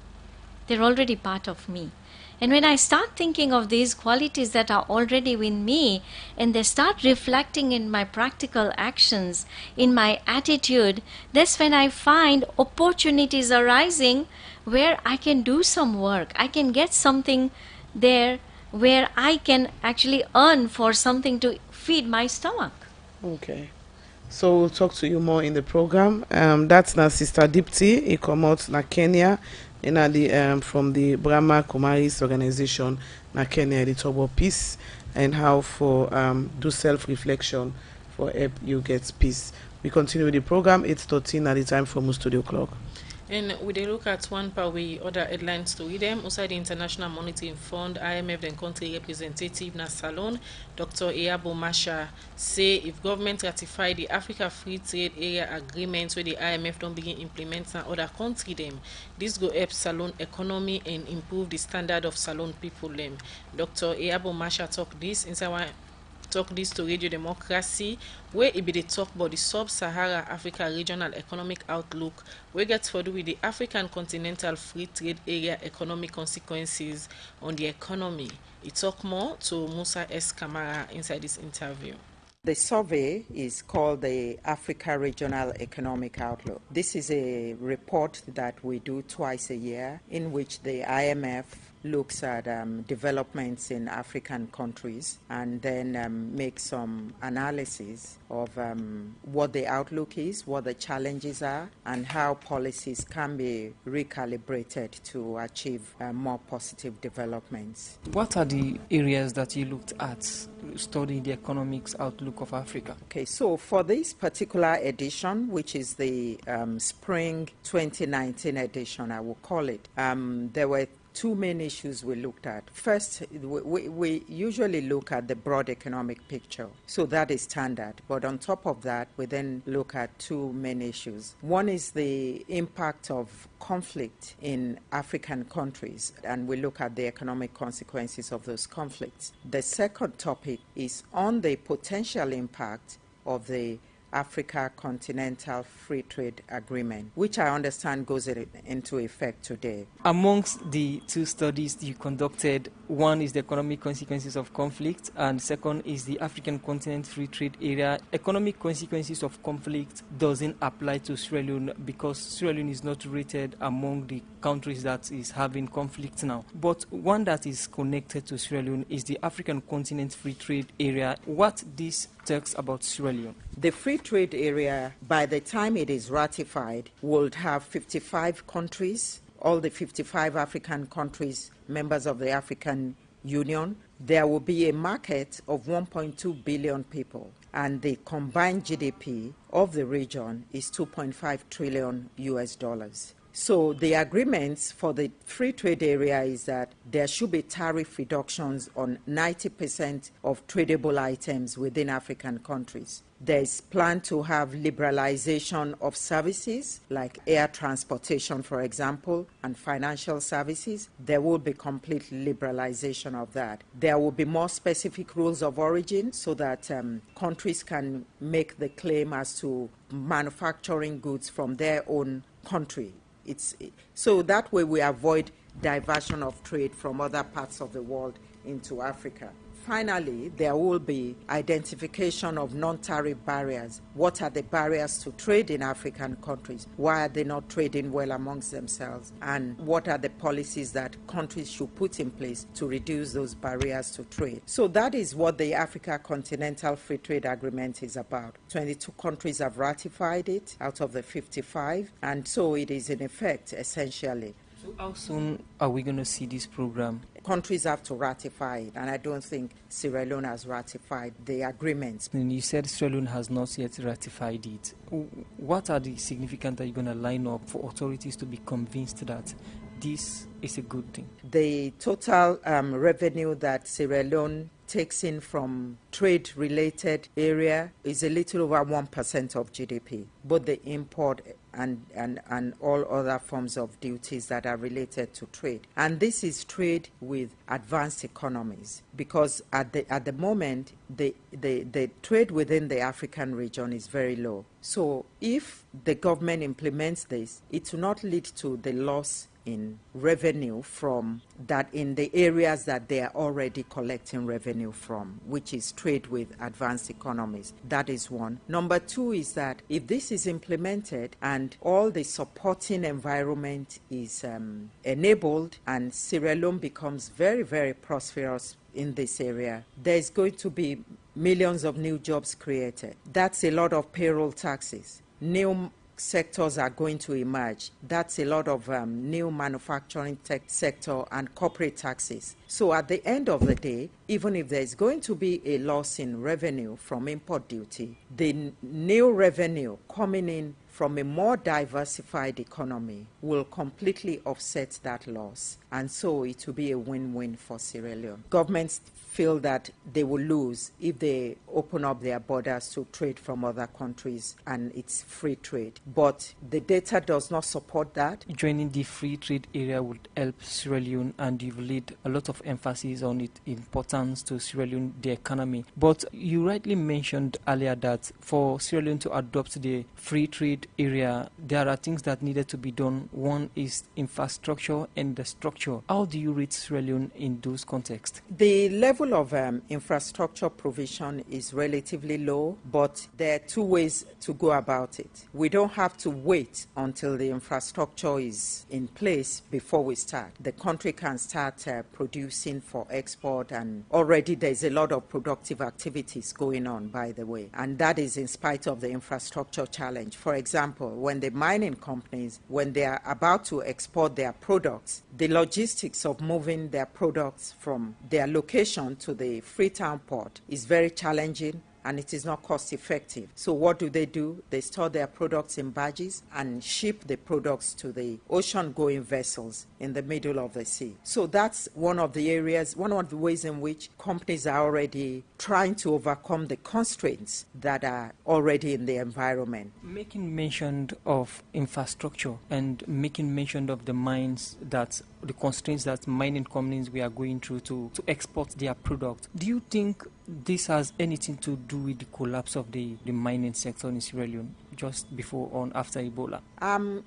They're already part of me. And when I start thinking of these qualities that are already in me, and they start reflecting in my practical actions, in my attitude, that's when I find opportunities arising where I can do some work. I can get something there where I can actually earn for something to feed my stomach. Okay. So we'll talk to you more in the program. That's now Sister Dipti. He come out na Kenya. From the Brahma Kumaris organization na Kenya, they talk about peace and how for do self-reflection for help you get peace. We continue with the program. 8:13 at the time from studio clock. And we dey look at one part we other headlines to read them. Outside the International Monetary Fund, IMF and country representative na Salone, Dr. Iyabo Masha, say if government ratify the Africa Free Trade Area Agreement where the IMF don't begin implement in other country them, this go help Salone economy and improve the standard of Salone people them. Dr. Iyabo Masha talk this to Radio Democracy, where it be the talk about the Sub-Sahara Africa Regional Economic Outlook, where gets to do with the African Continental Free Trade Area economic consequences on the economy. It talk more to Musa S. Kamara inside this interview. The survey is called the Africa Regional Economic Outlook. This is a report that we do twice a year in which the IMF looks at developments in African countries and then makes some analysis of what the outlook is, what the challenges are, and how policies can be recalibrated to achieve more positive developments. What are the areas that you looked at studying the economics outlook of Africa? Okay, so for this particular edition, which is the Spring 2019 edition, I will call it, there were two main issues we looked at. First, we usually look at the broad economic picture, so that is standard. But on top of that, we then look at two main issues. One is the impact of conflict in African countries, and we look at the economic consequences of those conflicts. The second topic is on the potential impact of the Africa Continental Free Trade Agreement, which I understand goes into effect today. Amongst the two studies you conducted, one is the economic consequences of conflict, and second is the African Continental Free Trade Area. Economic consequences of conflict doesn't apply to Sierra Leone because Sierra Leone is not rated among the countries that is having conflict now. But one that is connected to Sierra Leone is the African Continental Free Trade Area. What this talks about Sierra Leone? The free trade area, by the time it is ratified, would have 55 countries, all the 55 African countries, members of the African Union. There will be a market of 1.2 billion people, and the combined GDP of the region is 2.5 trillion US dollars. So the agreements for the free trade area is that there should be tariff reductions on 90% of tradable items within African countries. There is plan to have liberalization of services like air transportation, for example, and financial services. There will be complete liberalization of that. There will be more specific rules of origin so that countries can make the claim as to manufacturing goods from their own country. So that way we avoid diversion of trade from other parts of the world into Africa. finally, there will be identification of non-tariff barriers. What are the barriers to trade in African countries? Why are they not trading well amongst themselves? And what are the policies that countries should put in place to reduce those barriers to trade? So that is what the Africa Continental Free Trade Agreement is about. 22 countries have ratified it out of the 55, and so it is in effect, essentially. So how soon are we going to see this program? Countries have to ratify it, and I don't think Sierra Leone has ratified the agreement. And you said Sierra Leone has not yet ratified it. What are the significant that you're going to line up for authorities to be convinced that this is a good thing? The total revenue that Sierra Leone takes in from trade-related area is a little over 1% of GDP, both the import and all other forms of duties that are related to trade. And this is trade with advanced economies, because at the moment, the trade within the African region is very low. So if the government implements this, it will not lead to the loss in revenue from that in the areas that they are already collecting revenue from, which is trade with advanced economies. That is one. Number two is that if this is implemented and all the supporting environment is enabled and Sierra Leone becomes very, very prosperous in this area, there's going to be millions of new jobs created. That's a lot of payroll taxes. New sectors are going to emerge. That's a lot of new manufacturing tech sector and corporate taxes. So at the end of the day, even if there's going to be a loss in revenue from import duty, the new revenue coming in from a more diversified economy will completely offset that loss. And so it will be a win-win for Sierra Leone. Governments feel that they will lose if they open up their borders to trade from other countries and it's free trade. But the data does not support that. Joining the free trade area would help Sierra Leone, and you've laid a lot of emphasis on its importance to Sierra Leone, the economy. But you rightly mentioned earlier that for Sierra Leone to adopt the free trade area, there are things that needed to be done. One is infrastructure and the structure. How do you rate Sierra Leone in those contexts? The level of infrastructure provision is relatively low, but there are two ways to go about it. We don't have to wait until the infrastructure is in place before we start. The country can start producing for export, and already there's a lot of productive activities going on, by the way, and that is in spite of the infrastructure challenge. For example, when the mining companies, when they are about to export their products, the logistics of moving their products from their location to the Freetown port is very challenging, and it is not cost effective. So what do? They store their products in barges and ship the products to the ocean-going vessels in the middle of the sea. So that's one of the areas, one of the ways in which companies are already trying to overcome the constraints that are already in the environment. Making mention of infrastructure and making mention of the mines, that the constraints that mining companies we are going through to export their product, do you think this has anything to do with the collapse of the mining sector in Sierra Leone just before or after Ebola?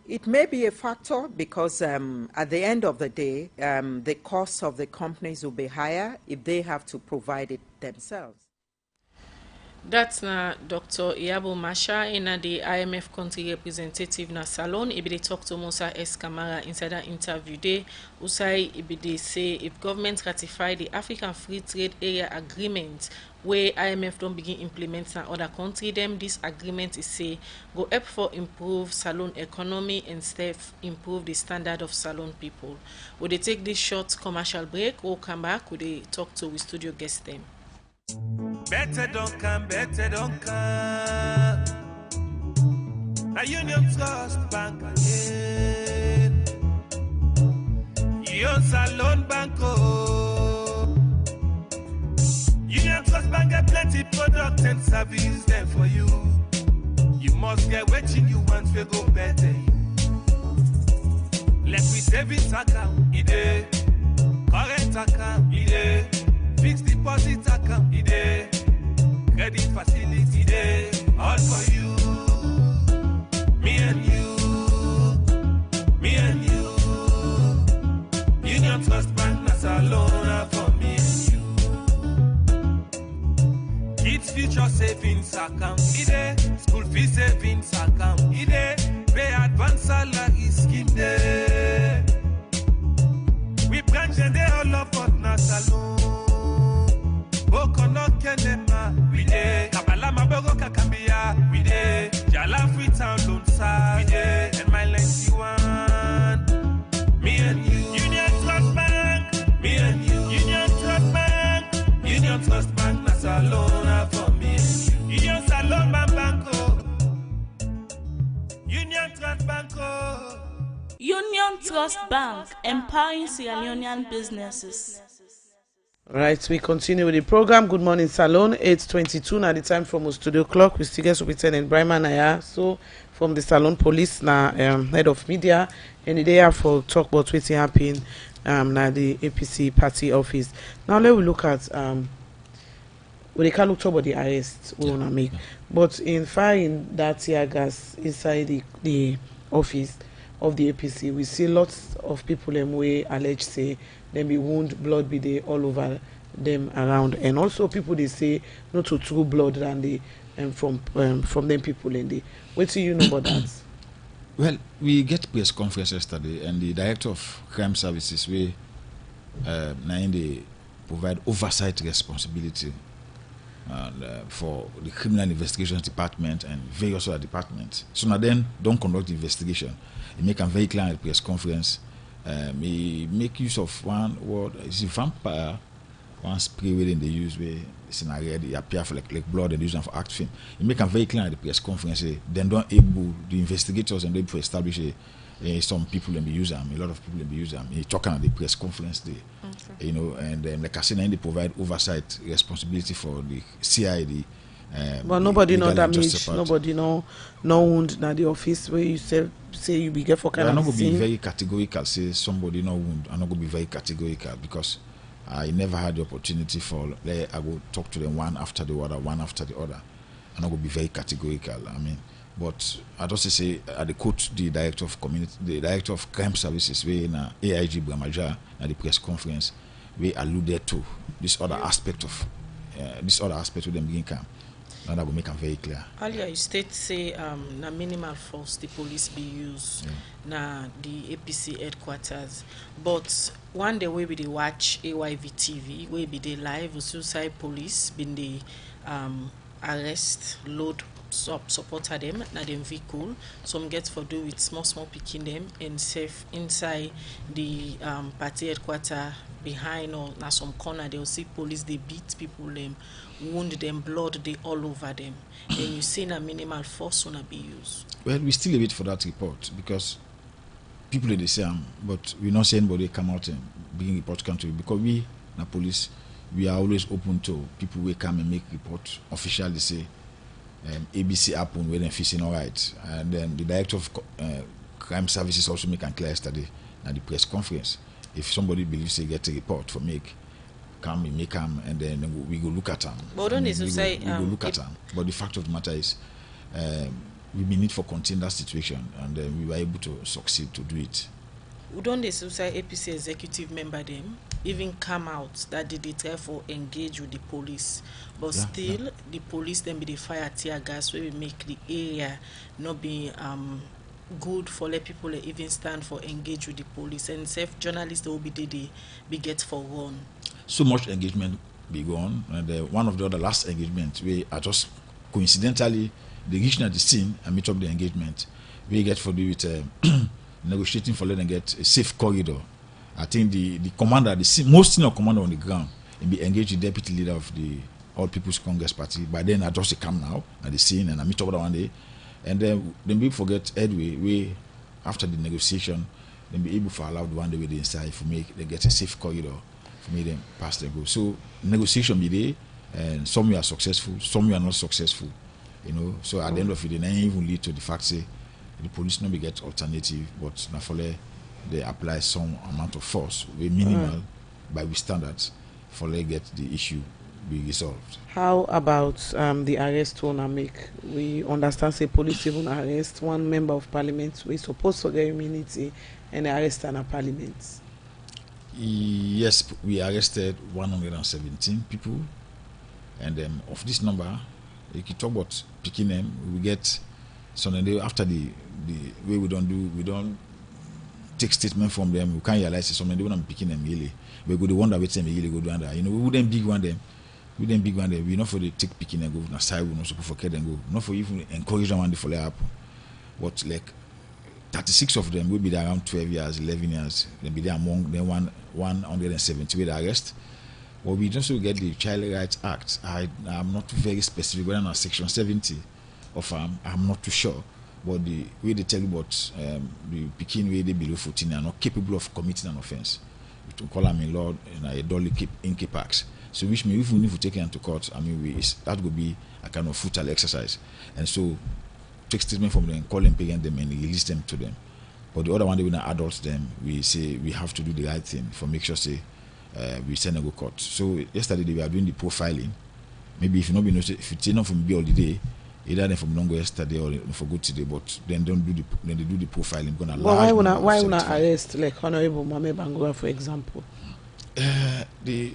It may be a factor because at the end of the day, the costs of the companies will be higher if they have to provide it themselves. That's na Dr. Iyabo Masha in the IMF country representative na Salone. If they talk to Musa S. Kamara inside an interview day, Usai if they say if government ratify the African Free Trade Area Agreement where IMF don't begin implementing in other country, them this agreement is say go up for improve Salone economy and improve the standard of Salone people. Would they take this short commercial break or come back? Would they talk to we studio guest them? Better don't come. A Union Trust Bank again. Your Salone Banco. Union Trust Bank get plenty product and service there for you. You must get what you want to go better. Let me savings account, ide. Current account, ide. Fixed deposit account, ide. Credit facility, ide. All for you. Me and you. Union Trust Bank, na Salone for me and you. account. School fees savings account. Pay advance salary scheme day. We branch and they all up on Salone. Boko no kenema. We dey. Kabala mabogo kakambia. We dey. Jala free town loan sa. We dey. And my 91. Me and you. Union Trust Bank. Me and you. Union Trust Bank. Union Trust Bank na Salone for me and you. Union Salone Banko. Union Trust Banko. Union Trust Bank, empowering Sierra Leonean businesses. Right, we continue with the program. Good morning, Salone. 8:22 now. The time from our studio clock. We still get Superintendent Brahma Naya. So from the Salone Police now, head of media, and they are for talk about what's happening now the APC party office. Now let we look at we can't look about the arrest we wanna make, but in firing that tear gas inside the office of the APC, we see lots of people way alleged say them be wound, blood be there all over them around, and also people they say not to true blood than the from them people in the. What do you know about that? Well, we get press conference yesterday, and the director of crime services we they provide oversight responsibility for the criminal investigations department and various other departments. So now then don't conduct the investigation. He make a very clear at press conference. He make use of one word, it's a vampire, one spray within they use where it's in a red, it appear for like blood and use them for act film. He make a very clear at the press conference, then don't able the investigators and they able to establish some people and be use them, a lot of people and be use them. He talking at the press conference day. You know, and like I said, they provide oversight responsibility for the CID. But nobody know damage, nobody know no wound na the office where you say you be get for kind of. I'm not gonna be very categorical. Say somebody no wound. I'm not gonna be very categorical because I never had the opportunity for. I go talk to them one after the other. I'm not gonna be very categorical. I mean, but I just say I quote the director of crime services, where in AIG Bramaja at the press conference, we alluded to this other aspect of them being calm. And that will make them very clear. Earlier, you state say na minimal force the police be used na the APC headquarters, but one day we be dey watch AYV TV, we be dey live suicide police been the arrest load supporter them na them vehicle. Some get for do with small picking them and safe inside the party headquarters behind or na some corner they'll see police they beat people them, wound them, blood they all over them, and you see na minimal force wanna be used. Well, we still wait for that report because people they say but we not see anybody come out and bring report country because we na police we are always open to people who come and make report officially say ABC happen when them facing all right, and then the director of crime services also make a clear yesterday at the press conference. If somebody believes they get a report for make come and then we go look at them. But don't say we go look at them. But the fact of the matter is we need for contain that situation, and we were able to succeed to do it. Don't they say APC executive member them even come out that they try for engage with the police, but still the police then be the fire tear gas where we make the area not be good for let people even stand for engage with the police, and safe journalists that will be they be get for one. So much engagement be gone, and one of the other last engagement we are just coincidentally they reach at the scene and meet up the engagement. We get for do with negotiating for letting get a safe corridor. I think the commander, the most senior commander on the ground, and be engaged the deputy leader of the All People's Congress Party. By then I just come now at the scene and I meet up one day. And then we forget Edway, we after the negotiation, then be able to allow the one day with the inside for me they get a safe corridor for me them pass them go. So negotiation be there, and some are successful, some are not successful. You know, so at the end of it, they even lead to the fact say the police not be get alternative, but na for they apply some amount of force, we minimal by we standards, for they get the issue be resolved. How about the arrest one make? We understand say police even arrest one member of parliament. We supposed to get immunity and arrest an parliament. Yes, we arrested 117 people, and of this number, You can talk about picking them. We get some after the way we don't take statement from them. We can't realize some of them when I'm picking them really. We go to wonder which them really go do under. You know, we wouldn't big one them. We didn't big one them. We not for the take picking and go na side. We not supposed for care and go. Not for even encourage them and the follow up. But like 36 of them will be there around 12 years, 11 years. They'll be there among them 170 with the arrest. But we also get the Child Rights Act. I'm not very specific whether not Section 70 of I'm not too sure. But the way they tell you about the Pekin way they below 14 are not capable of committing an offense. To call them in law and a dolly in K-Pax. So which means even if we take them to court, I mean that would be a kind of futile exercise. And so take statement from them, call them, pay them and release them to them. But the other one, they will not adult them. We say we have to do the right thing for make sure say we send them go court. So yesterday we were doing the profiling. Maybe if you not be noticed, if you take them from be all the day, either them from longer yesterday or for good today, but then they do the profiling. Why would not arrest like Honorable Mame Bangura, for example? The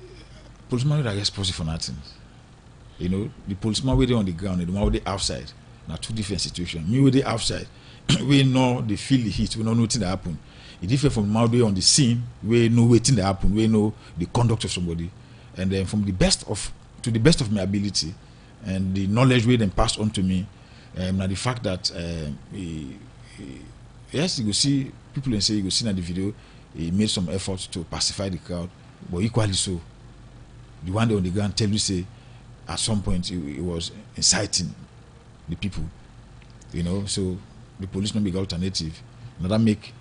policeman will arrest person for nothing. You know, the policeman waiting on the ground and the one waiting outside. Now two different situations. Me waiting outside, we know they feel the heat, we know nothing that happen. It's different from Maude on the scene, we know waiting that happen, we know the conduct of somebody. And then from the best of my ability and the knowledge we then passed on to me, now the fact that yes, you go see people and say you go see in the video, he made some efforts to pacify the crowd, but equally so, the one day on the ground tell you say at some point it was inciting the people, you know. So the police not big alternative. Now that make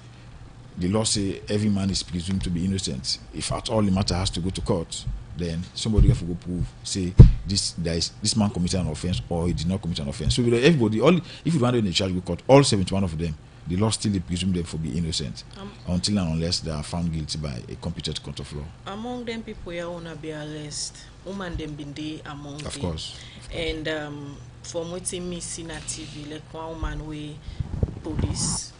the law say every man is presumed to be innocent. If at all the matter has to go to court, then somebody have to go prove say this man committed an offense or he did not commit an offense. So everybody, if you want to charge with court, all 71 of them, the law still presume them for be innocent until and unless they are found guilty by a competent court of law. Among them people here wanna be arrested, woman them been there among them. Of course. And from what me see na TV, like one woman way police.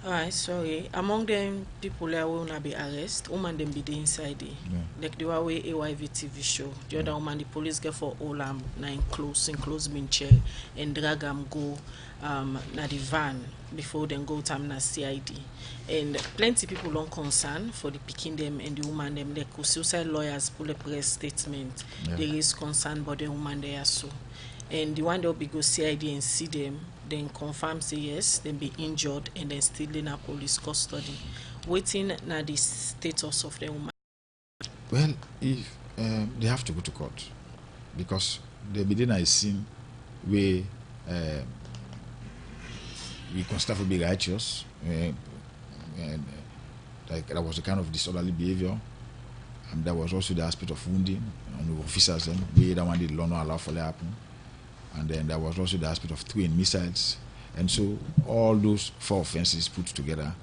Alright, sorry. Among them people there will not be arrested. Woman them be the inside there. Yeah. Like the way AYV TV show. The other woman the police get for all na enclose me chair and drag them go na the van before then go to na CID. And plenty people don't concern for the picking them and the woman them like suicide lawyers pull a press statement. Yeah. There is concern about the woman there so. And the one that will be go CID and see them, then confirm say yes, then be injured and then still in a police custody. Waiting na the status of the woman. Well, if they have to go to court because the beginning is seen where we consider to be righteous, and like that was a kind of disorderly behavior. And there was also the aspect of wounding on the officers, and we that one did not allow for that happen. And then there was also the aspect of throwing missiles. And so all those four offenses put together,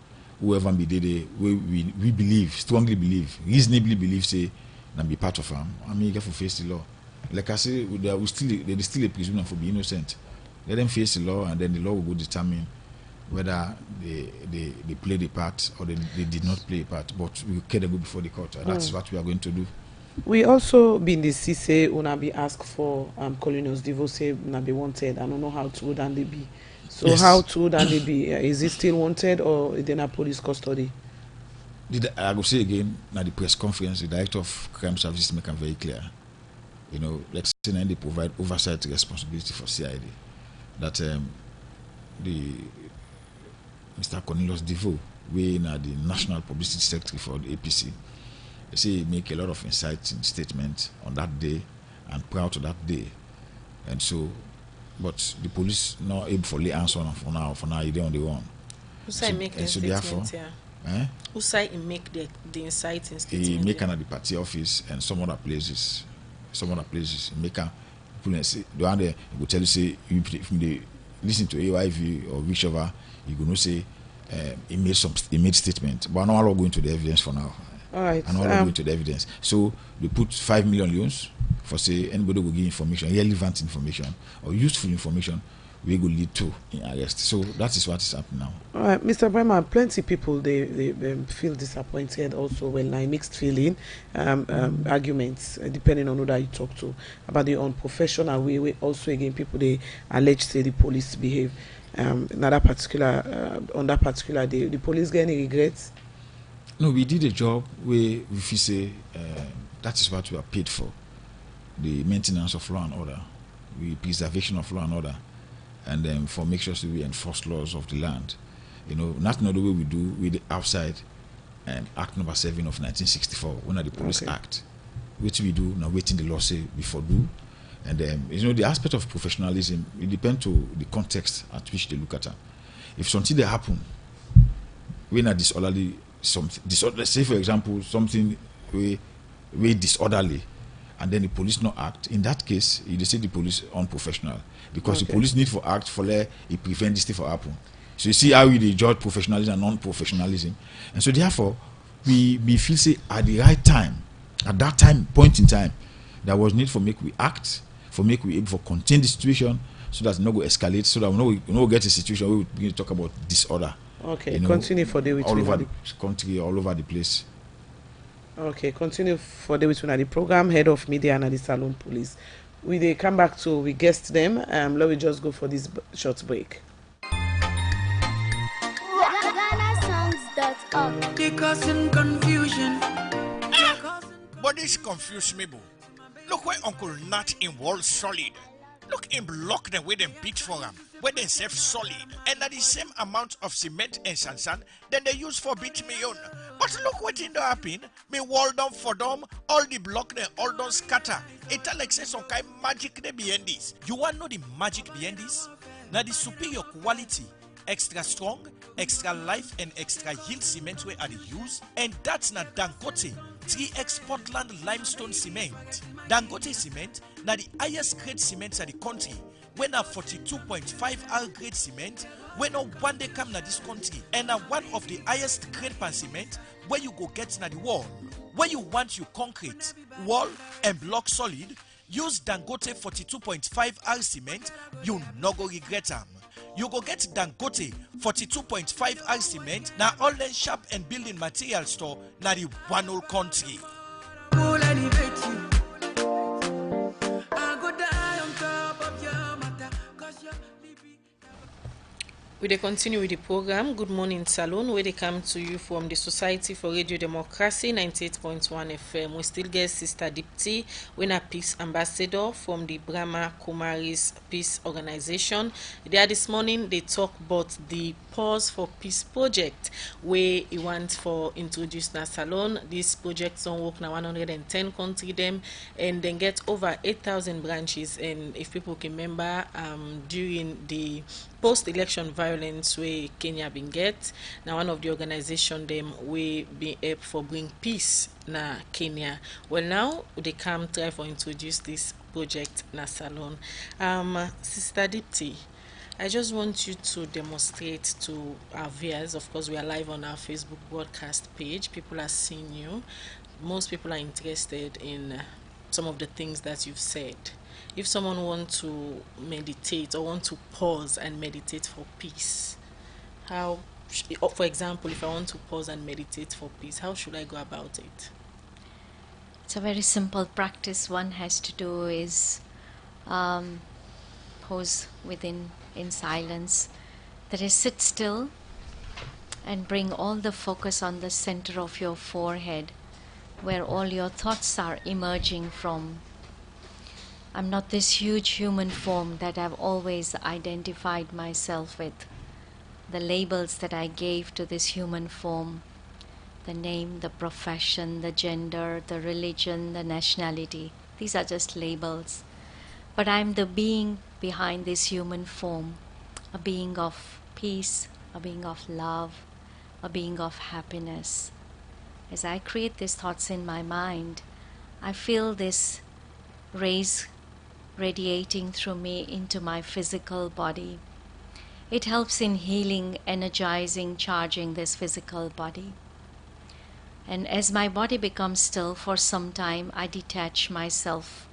whoever be there, we believe, strongly believe, reasonably believe, say, and be part of them. I mean, you have to face the law. Like I say, they still a presumption for being innocent. Let them face the law, and then the law will determine whether they play the part or they did not play a part. But we care to go before the court. That's what we are going to do. We also been the CC una be asked for colonels divorce una be wanted. I don't know how true than they be. So yes. How true than they be? Is it still wanted or is it in a police custody? I will say again, now the press conference, the director of crime services make them very clear. You know, let's say they provide oversight responsibility for CID. That the Mr. Cornelius Devoe, we in the National Publicity Secretary for the APC, they say he make a lot of inciting statements on that day and proud to that day. And so, but the police not able to fully answer for now. For now, they're on their own. Who say make the statement here? Who say he make the inciting statement? He make at the party office and some other places. Some other places. He make a people say the one there will tell you say if they listen to AYV or whichever, you gonna say he made statement. But I'm not all going to the evidence for now. All right. And all going to the evidence. So they put 5 million loans for say anybody will give information, relevant information or useful information we go lead to in arrest. So that is what is happening now. All right, Mr. Bremer, plenty people they feel disappointed also when like mixed feeling arguments depending on who that you talk to about the unprofessional way also again people they allege say the police behave on that particular day. The police get any regrets? No, we did a job where we feel say that is what we are paid for. The maintenance of law and order, the preservation of law and order, and then for make sure that we enforce laws of the land. You know, not the way we do with the outside Act number 7 of 1964, when the Police Act, which we do now waiting the law say before do. And the aspect of professionalism, it depends to the context at which they look at it. If something that happen, when a disorderly, say for example, something way disorderly, and then the police not act, in that case, they say the police unprofessional. Because the police need for act for it prevent this thing from happen. So you see how we judge professionalism and non-professionalism. And so therefore, we feel say at the right time, at that point in time, there was need for make we act, for make we able to contain the situation, so that it not go escalate, so that we not get a situation where we begin to talk about disorder. Okay, continue for the all over the country, all over the place. Okay, continue for the program head of media and the Salone Police. We come back to we guest them. Let me just go for this short break. Causing confusion. But this confuse me, boo. Look where Uncle Nat in Wall Solid. Look him block them with them beat for them, where they save solid, and at the same amount of cement and sand then they use for beat me on. But look what in the happen, me wall down for them, all the block they all don't scatter. It like say some kind magic they behind this. You want to know the magic behind this? Now the superior quality, extra strong, extra life and extra yield cement where are the use, and that's not Dangote 3x Portland limestone cement. Dangote cement na the highest grade cement in the country. When a 42.5 R grade cement, when no one day come na this country, and one of the highest grade pan cement where you go get na the wall. Where you want your concrete, wall and block solid, use Dangote 42.5 R cement, you no go regret them. You go get Dangote 42.5 R cement na all the shop and building material store na the one whole country. We dey continue with the program Good Morning Salone, where they come to you from the Society for Radio Democracy 98.1 FM. We still get Sister Dipti, when a peace ambassador from the Brahma Kumaris Peace Organization. There this morning they talk about the Pause for Peace project, where he wants for introduce na Salone. This project don't work now 110 country them, and then get over 8,000 branches. And if people can remember, during the post-election violence where Kenya been get, now one of the organization them we be help for bring peace na Kenya. Well, now they come try for introduce this project na Salone. Sister Dipti, I just want you to demonstrate to our viewers. Of course, we are live on our Facebook broadcast page. People are seeing you. Most people are interested in some of the things that you've said. If someone wants to meditate or want to pause and meditate for peace, how, for example, if I want to pause and meditate for peace, how should I go about it? It's a very simple practice one has to do is pause in silence. That is, sit still and bring all the focus on the center of your forehead, where all your thoughts are emerging from. I'm not this huge human form that I've always identified myself with. The labels that I gave to this human form, the name, the profession, the gender, the religion, the nationality, these are just labels. But I'm the being behind this human form, a being of peace, a being of love, a being of happiness. As I create these thoughts in my mind, I feel this rays radiating through me into my physical body. It helps in healing, energizing, charging this physical body. And as my body becomes still for some time, I detach myself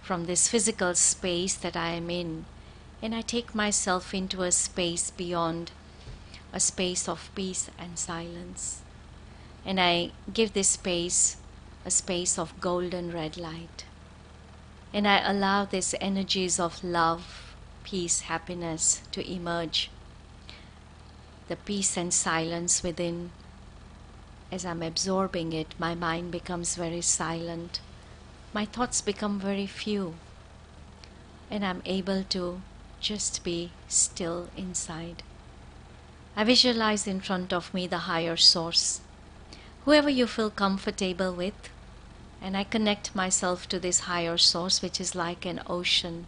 from this physical space that I am in, and I take myself into a space beyond, a space of peace and silence. And I give this space a space of golden red light. And I allow these energies of love, peace, happiness to emerge. The peace and silence within, as I'm absorbing it, my mind becomes very silent. My thoughts become very few. And I'm able to just be still inside. I visualize in front of me the higher source, whoever you feel comfortable with, and I connect myself to this higher source, which is like an ocean.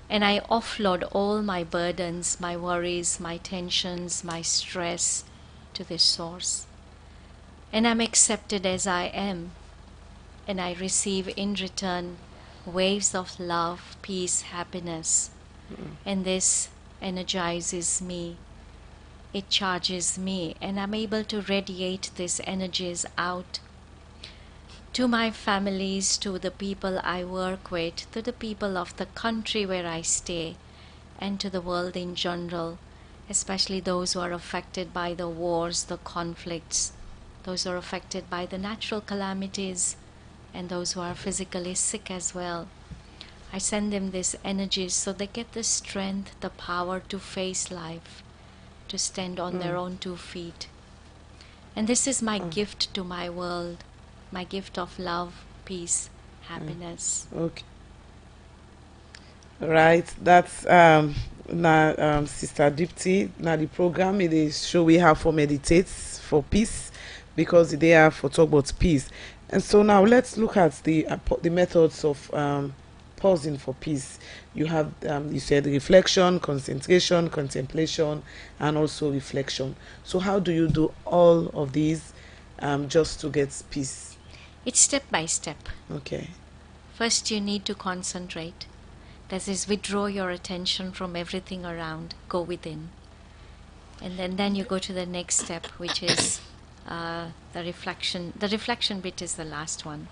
And I offload all my burdens, my worries, my tensions, my stress to this source. And I'm accepted as I am, and I receive in return waves of love, peace, happiness. And this energizes me. It charges me, and I'm able to radiate these energies out to my families, to the people I work with, to the people of the country where I stay, and to the world in general, especially those who are affected by the wars, the conflicts, those who are affected by the natural calamities, and those who are physically sick as well. I send them these energies so they get the strength, the power to face life, to stand on their own 2 feet. And this is my gift to my world, my gift of love, peace, happiness. Okay. Right, that's Sister Dipti. Now the program it is show we have for meditates for peace, because they are for talk about peace. And so now let's look at the methods of pausing for peace. You have you said reflection, concentration, contemplation, and also reflection. So how do you do all of these just to get peace? It's step by step. Okay. First you need to concentrate. That is, withdraw your attention from everything around, go within. And then you go to the next step, which is the reflection. The reflection bit is the last one.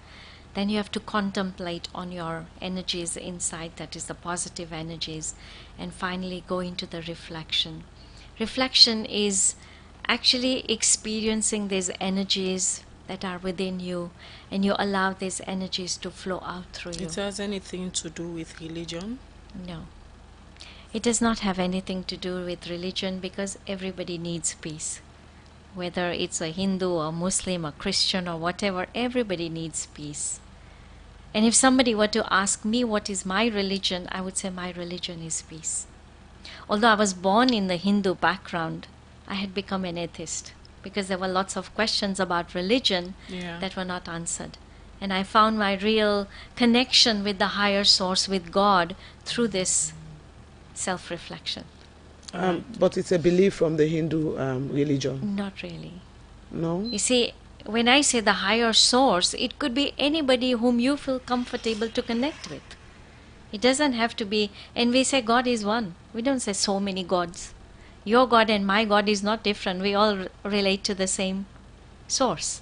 Then you have to contemplate on your energies inside, that is the positive energies, and finally go into the reflection. Reflection is actually experiencing these energies that are within you, and you allow these energies to flow out through you. It has anything to do with religion? No. It does not have anything to do with religion, because everybody needs peace. Whether it's a Hindu or Muslim or Christian or whatever, everybody needs peace. And if somebody were to ask me what is my religion, I would say my religion is peace. Although I was born in the Hindu background, I had become an atheist because there were lots of questions about religion that were not answered. And I found my real connection with the higher source, with God, through this self-reflection. But it's a belief from the Hindu religion. Not really. No? You see, when I say the higher source, it could be anybody whom you feel comfortable to connect with. It doesn't have to be, and we say God is one. We don't say so many gods. Your God and my God is not different. We all relate to the same source.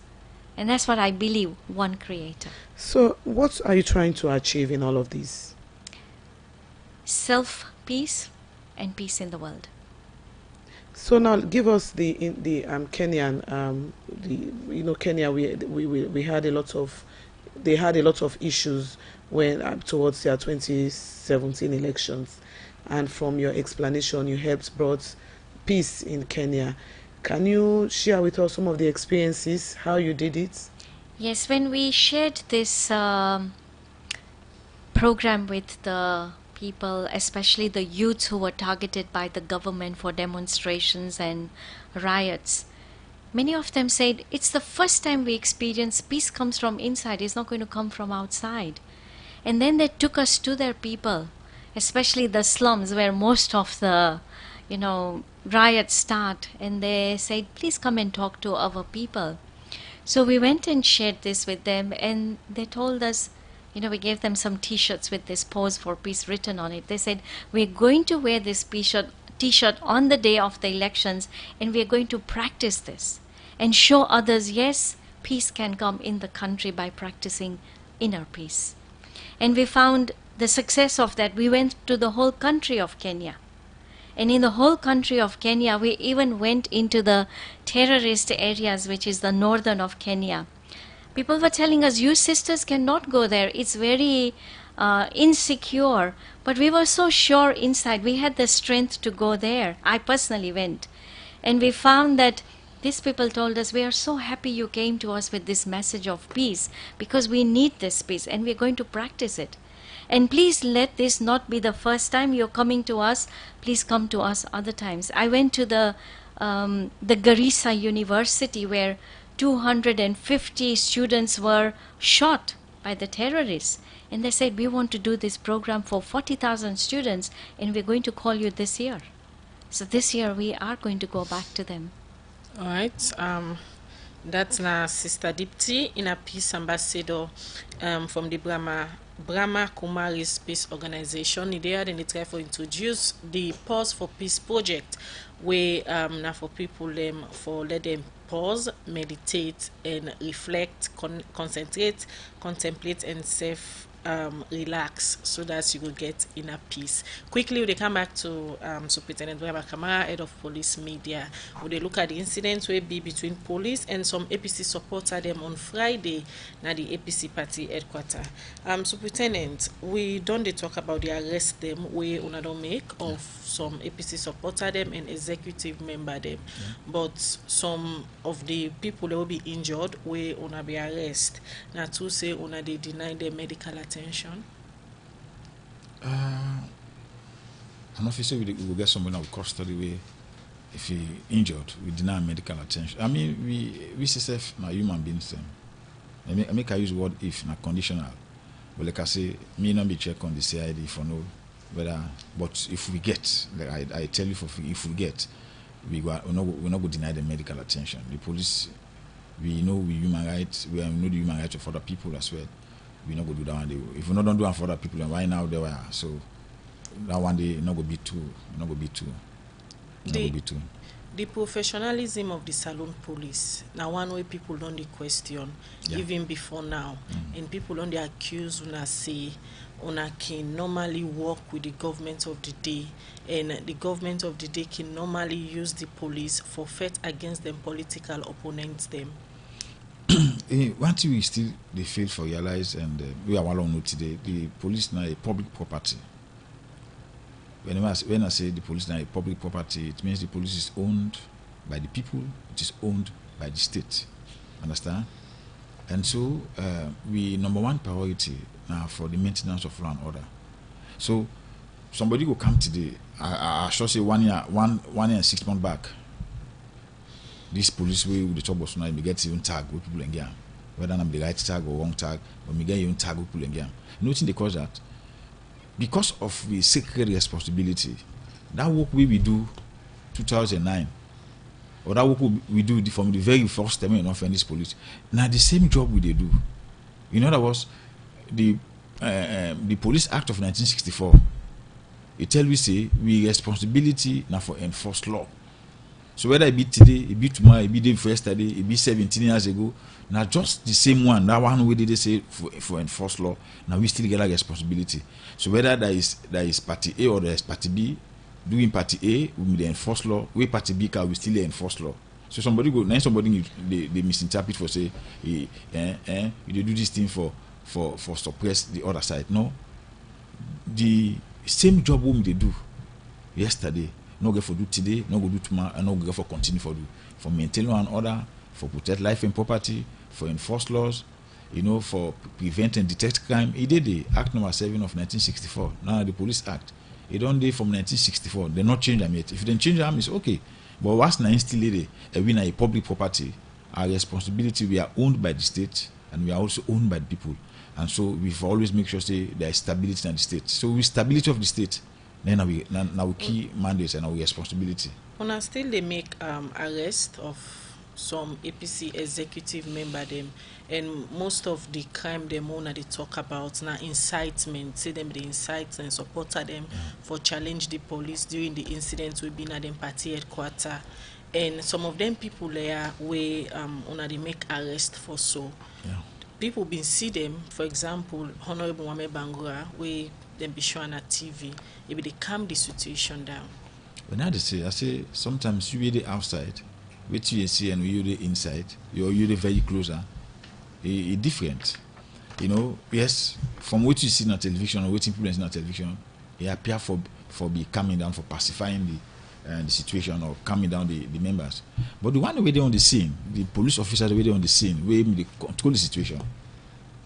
And that's what I believe, one creator. So what are you trying to achieve in all of these? Self-peace and peace in the world. So now give us the Kenyan, Kenya, we had a lot of, they had a lot of issues when towards their 2017 elections, and from your explanation you helped brought peace in Kenya. Can you share with us some of the experiences, how you did it? Yes, when we shared this program with the people, especially the youths who were targeted by the government for demonstrations and riots, many of them said, it's the first time we experience peace comes from inside, it's not going to come from outside. And then they took us to their people, especially the slums where most of the, riots start, and they said, please come and talk to our people. So we went and shared this with them, and they told us, we gave them some t-shirts with this Pause for Peace written on it. They said, we're going to wear this t-shirt on the day of the elections, and we're going to practice this and show others, yes, peace can come in the country by practicing inner peace. And we found the success of that, we went to the whole country of Kenya. And in the whole country of Kenya, we even went into the terrorist areas, which is the northern of Kenya. People were telling us, you sisters cannot go there. It's very insecure. But we were so sure inside. We had the strength to go there. I personally went. And we found that these people told us, we are so happy you came to us with this message of peace, because we need this peace and we're going to practice it. And please let this not be the first time you're coming to us. Please come to us other times. I went to the Garissa University, where 250 students were shot by the terrorists. And they said, we want to do this program for 40,000 students, and we're going to call you this year. So this year we are going to go back to them. All right. That's na Sister Dipti, in a peace ambassador from the Brahma Kumaris Peace Organization. They try to introduce the Pause for Peace project, where now for people for let them pause, meditate, and reflect, concentrate, contemplate, and relax, so that you will get inner peace. Quickly, they come back to Superintendent Weba Kamara, head of police media. They look at the incidents will be between police and some APC supporter them on Friday na the APC party headquarters. Superintendent, we don't talk about the arrest them we una don't make of some APC supporter them and executive member them, but some of the people that will be injured we una be arrest. Now to say una they deny them medical attention. An officer will get someone out of custody where if he injured, we deny medical attention. I mean, we self na human beings. I make I use word if na conditional. But like I say, me not be check on the CID for no whether. But if we get, like I tell you for free, if we get, we're not going to deny the medical attention. The police, we know we human rights. We know the human rights of other people as well. We're not going to do that one day. If we not don't do it for other people, then why now they were so that one day not going to be too. Not going to be too. Not going to be too. The professionalism of the Salone police, now one way people don't the question, even before now, and people don't accuse una say una can normally work with the government of the day, and the government of the day can normally use the police for fight against them political opponents them. One thing we still they fail for realize, and we are well known today, the police now a public property. When I say the police now a public property, it means the police is owned by the people, it is owned by the state. Understand? And so we number one priority now for the maintenance of law and order. So somebody will come today, I should say 1 year and 6 months back. This police way with the top of now we get even tag with people in game. Whether I'm the right tag or wrong tag, but we get even tag with people in game. Nothing they cause that. Because of the sacred responsibility, that work we do 2009, or that work we do from the very first time in this police, now the same job we they do. In other words, the Police Act of 1964, it tell we say we responsibility now for enforce law. So whether it be today, it be tomorrow, it be day before yesterday, it be 17 years ago, now just the same one, that one way they say for enforce law, now we still get a responsibility. So whether there is party A or there is party B, doing party A, we may enforce law, we party B we still enforce law. So somebody they misinterpret for say, you do this thing for suppress the other side. No. The same job they do yesterday, no go for do today, no go do tomorrow, and no go for continue for do. For maintain law and order, for protect life and property, for enforce laws, for prevent and detect crime. It did the Act number 7 of 1964. Now the Police Act. It don't day from 1964. They not change them yet. If they change them, it's okay. But what's now still a public property, our responsibility, we are owned by the state and we are also owned by the people. And so we've always make sure say there is stability in the state. So with stability of the state, then we key mandates and our responsibility. Una still they make arrest of some APC executive member them, and most of the crime them own they talk about now incitement. Say them the incite and supporter them for challenge the police during the incidents we been at them party headquarters. And some of them people there where they make arrest for so. People been see them, for example, Honorable Wame Bangura, we them be shown at TV. Maybe they calm the situation down. When I say sometimes you really outside, what you see and you really inside, you're really very closer. It's different. You know, yes, from what you see on television or what people see on television, it appear for be calming down, for pacifying the situation or calming down the members. But the one way they on the scene, the police officers the way they on the scene, where they control the situation,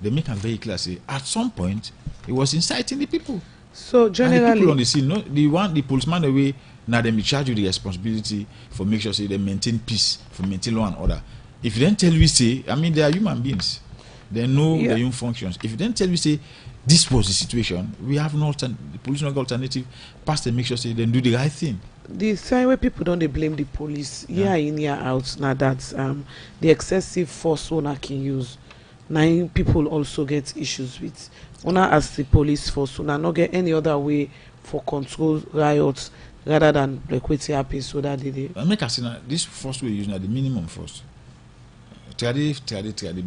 they make them very clear. Say at some point, it was inciting the people. So generally, and the people on the scene, no, the policeman the way now they be charged with the responsibility for make sure say they maintain peace, for maintain law and order. If you then tell we say, I mean, they are human beings. They know their own functions. If you then tell me say this was the situation, we have no the police no alternative. Pass and make sure say they do the right thing. The same way people don't they blame the police year in year out now that the excessive force owner can use. Now people also get issues with owner as the police force, so now not get any other way for control riots rather than like what happen so that they. I make us say this force we use now the minimum force. Trade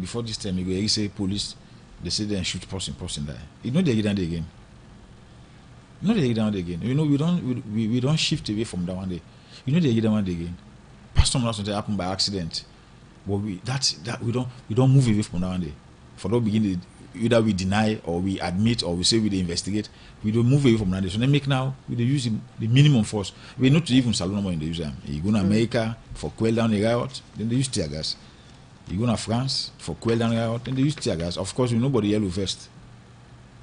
before this time you say police they say they shoot person die. You know they get down there again. You know they get down there again. You know we don't shift away from that one day. You know they get down there again. Past some something happen by accident. But we don't move away from that one day. For that begin either we deny or we admit or we say we investigate. We don't move away from that day. So they make now we use the minimum force. We not even Salone more in the use them. You go to America for quell down the riot, then they use tear gas. You go to France for quell down riot, then they use tear gas. Of course, nobody yellow vest.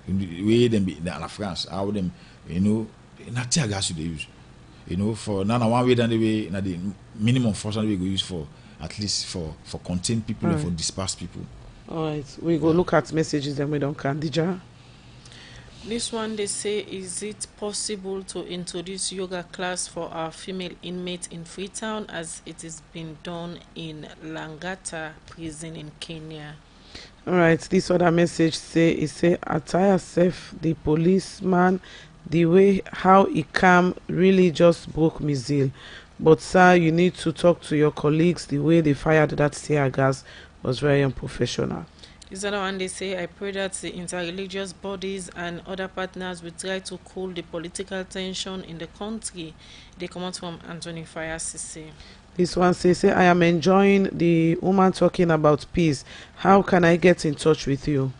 Way them be in France, how them, you know, not tear gas they use. You know, for now one way than the way, now the minimum force that we go use for at least for contain people and for disperse people. All right, we go look at messages and we don't can. Dija? This one they say, is it possible to introduce yoga class for our female inmates in Freetown as it is being done in Langata prison in Kenya? All right, this other message say attire self the policeman the way how he come really just broke me zeal. But sir, you need to talk to your colleagues. The way they fired that tear gas was very unprofessional. This other one they say, I pray that the interreligious bodies and other partners will try to cool the political tension in the country. They come out from Anthony Fire CC. This one says, I am enjoying the woman talking about peace. How can I get in touch with you?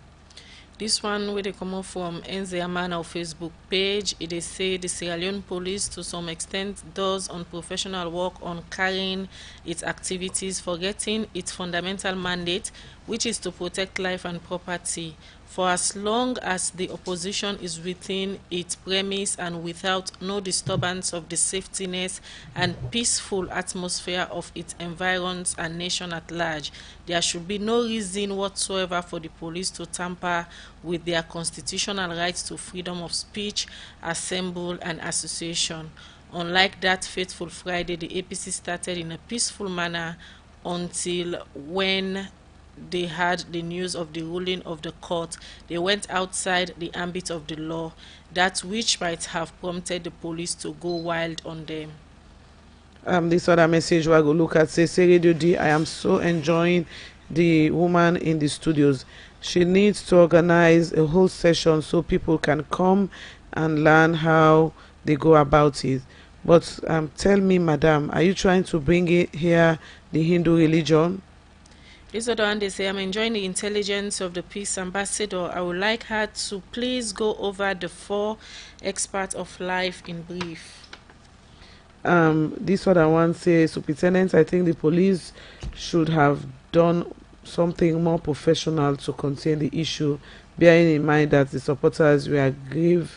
This one where they come up from Enze Amana Facebook page, they say the Sierra Leone police to some extent does unprofessional work on carrying its activities, forgetting its fundamental mandate, which is to protect life and property. For as long as the opposition is within its premise and without no disturbance of the safetiness and peaceful atmosphere of its environs and nation at large, there should be no reason whatsoever for the police to tamper with their constitutional rights to freedom of speech, assembly, and association. Unlike that fateful Friday, the APC started in a peaceful manner until when they had the news of the ruling of the court. They went outside the ambit of the law, that which might have prompted the police to go wild on them. This other message we go look at says, Radio D, I am so enjoying the woman in the studios. She needs to organize a whole session so people can come and learn how they go about it. But tell me, madam, are you trying to bring it here the Hindu religion? This other one they say, I'm enjoying the intelligence of the peace ambassador. I would like her to please go over the 4 experts of life in brief. This other one says, Superintendent, I think the police should have done something more professional to contain the issue, bearing in mind that the supporters were grieved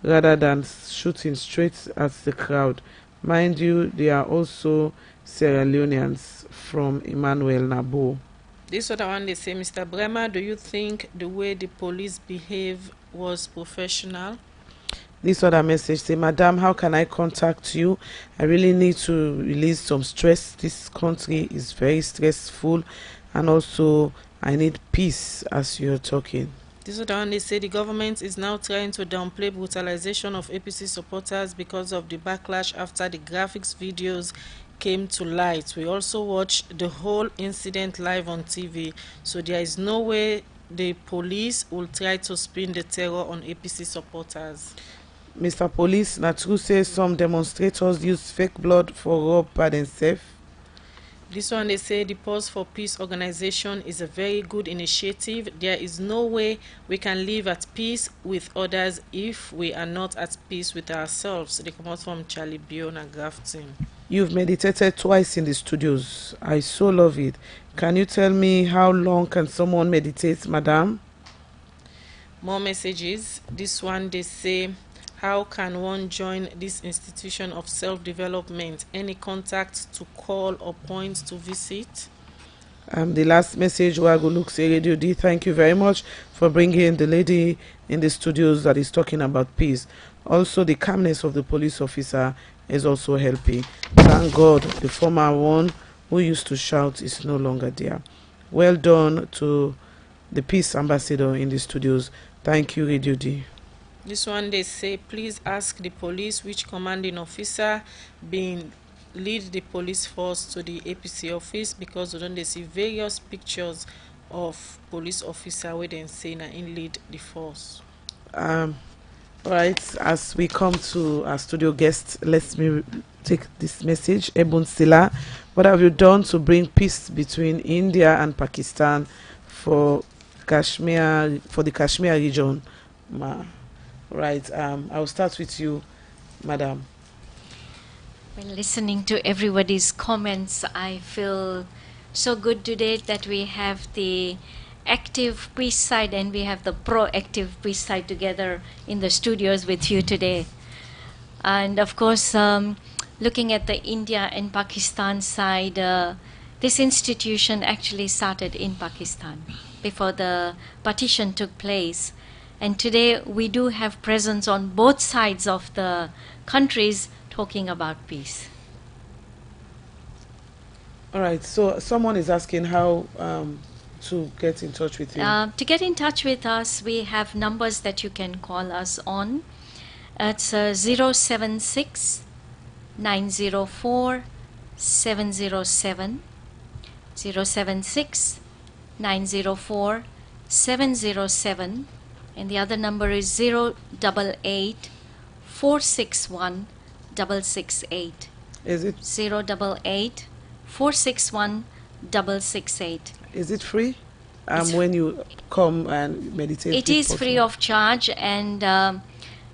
rather than shooting straight at the crowd. Mind you, they are also Sierra Leoneans from Emmanuel Nabo. This other one they say, Mr. Bremer, do you think the way the police behave was professional? This other message say, Madam, how can I contact you? I really need to release some stress. This country is very stressful, and also I need peace as you're talking. This other one they say, the government is now trying to downplay brutalization of APC supporters because of the backlash after the graphics videos came to light. We also watched the whole incident live on TV, so there is no way the police will try to spin the terror on APC supporters. Mr. Police, na true say some demonstrators use fake blood for rob by themselves? This one, they say the Pause for Peace organization is a very good initiative. There is no way we can live at peace with others if we are not at peace with ourselves. They come out from Charlie Biona Grafton. You've meditated twice in the studios. I so love it. Can you tell me how long can someone meditate, madam? More messages. This one, they say, how can one join this institution of self-development? Any contact to call or point to visit? The last message, Wago say Radio D, thank you very much for bringing the lady in the studios that is talking about peace. Also, the calmness of the police officer is also helping. Thank God the former one who used to shout is no longer there. Well done to the peace ambassador in the studios. Thank you, Radio D. This one, they say, please ask the police which commanding officer lead the police force to the APC office, because then they see various pictures of police officer where they say na in lead the force. Right, as we come to our studio guest, let me take this message. Ebun Sila, what have you done to bring peace between India and Pakistan for Kashmir, for the Kashmir region? Right, I'll start with you, madam. Well, listening to everybody's comments, I feel so good today that we have the active peace side and we have the proactive peace side together in the studios with you today. And of course, looking at the India and Pakistan side, this institution actually started in Pakistan before the partition took place. And today we do have presence on both sides of the countries talking about peace. All right, so someone is asking how to get in touch with you. To get in touch with us, we have numbers that you can call us on. It's 076 904 707, 076 904 707, and the other number is 088 461 668. Is it 088 461 668? Is it free? When you come and meditate? It is free of charge, and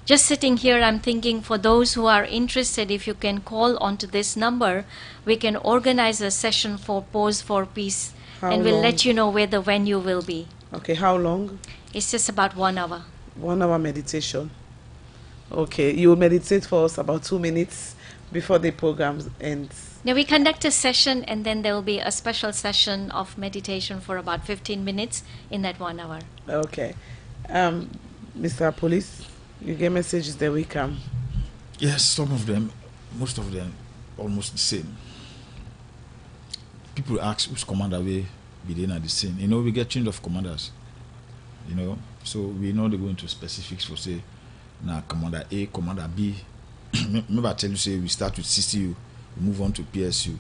just sitting here, I'm thinking for those who are interested, if you can call onto this number, we can organize a session for Pause for Peace, and we'll let you know where the venue will be. Okay, how long? It's just about 1 hour. 1 hour meditation. Okay, you will meditate for us about 2 minutes before the program ends. Now we conduct a session, and then there will be a special session of meditation for about 15 minutes in that 1 hour. Okay. Mr. Police, you get messages that we come. Yes, some of them, most of them, almost the same. People ask which commander we be at the scene. You know, we get change of commanders. You know, so we know they go into specifics for say, now Commander A, Commander B. Remember I tell you, say we start with CCU, we move on to PSU,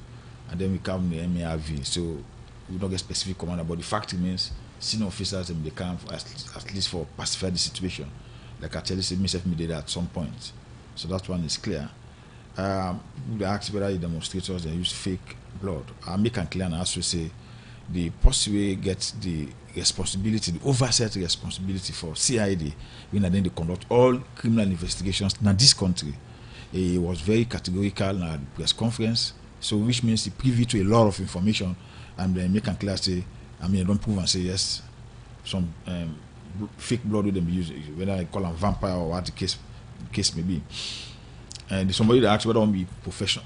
and then we come to MARV. So we don't get specific commander, but the fact remains, senior officers and they come at least for pacify the situation. Like I tell you, say myself me did that at some point. So that one is clear. They ask whether the demonstrators they use fake blood. I make it clear and also say the possible gets the responsibility, the oversight responsibility for CID when then they conduct all criminal investigations in this country. He was very categorical in a press conference, so which means he privy to a lot of information, and then make it clear say, I mean, I don't prove and say yes, some fake blood with them use, whether I call them vampire or what the case may be. And somebody that asks whether I be professional.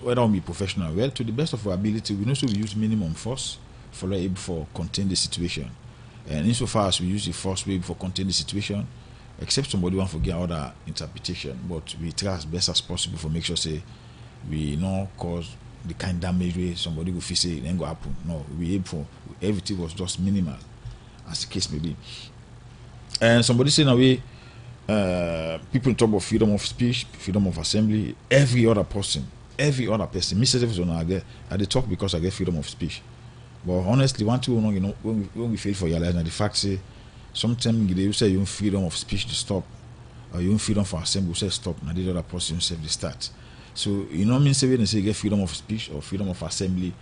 Well, to the best of our ability, we know so we use minimum force for contain the situation. And insofar as we use the force way for contain the situation, except somebody want to get other interpretation, but we try as best as possible for make sure say we not cause the kind of damage where somebody will feel say it ain't go happen. No, we aim for everything was just minimal, as the case may be. And somebody say now we people talk about freedom of speech, freedom of assembly. Every other person, me self on I they talk because I get freedom of speech. But honestly, one thing you know when we fail for your life, now the fact say sometimes they say your freedom of speech to stop, or your freedom for assembly say stop. Now the other person say they start. So you know, means say when they say you get freedom of speech or freedom of assembly,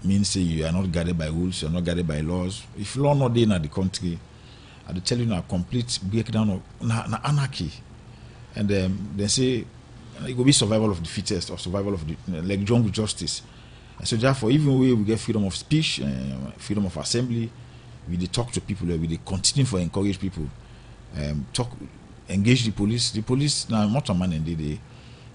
means say you are not guided by rules, you are not guided by laws. If law not there in the country, I tell you now complete breakdown of anarchy, and they say it will be survival of the fittest or survival of the like jungle justice. And so therefore, even we get freedom of speech, freedom of assembly, we dey talk to people, we dey continue for encourage people, engage the police. The police now not man and they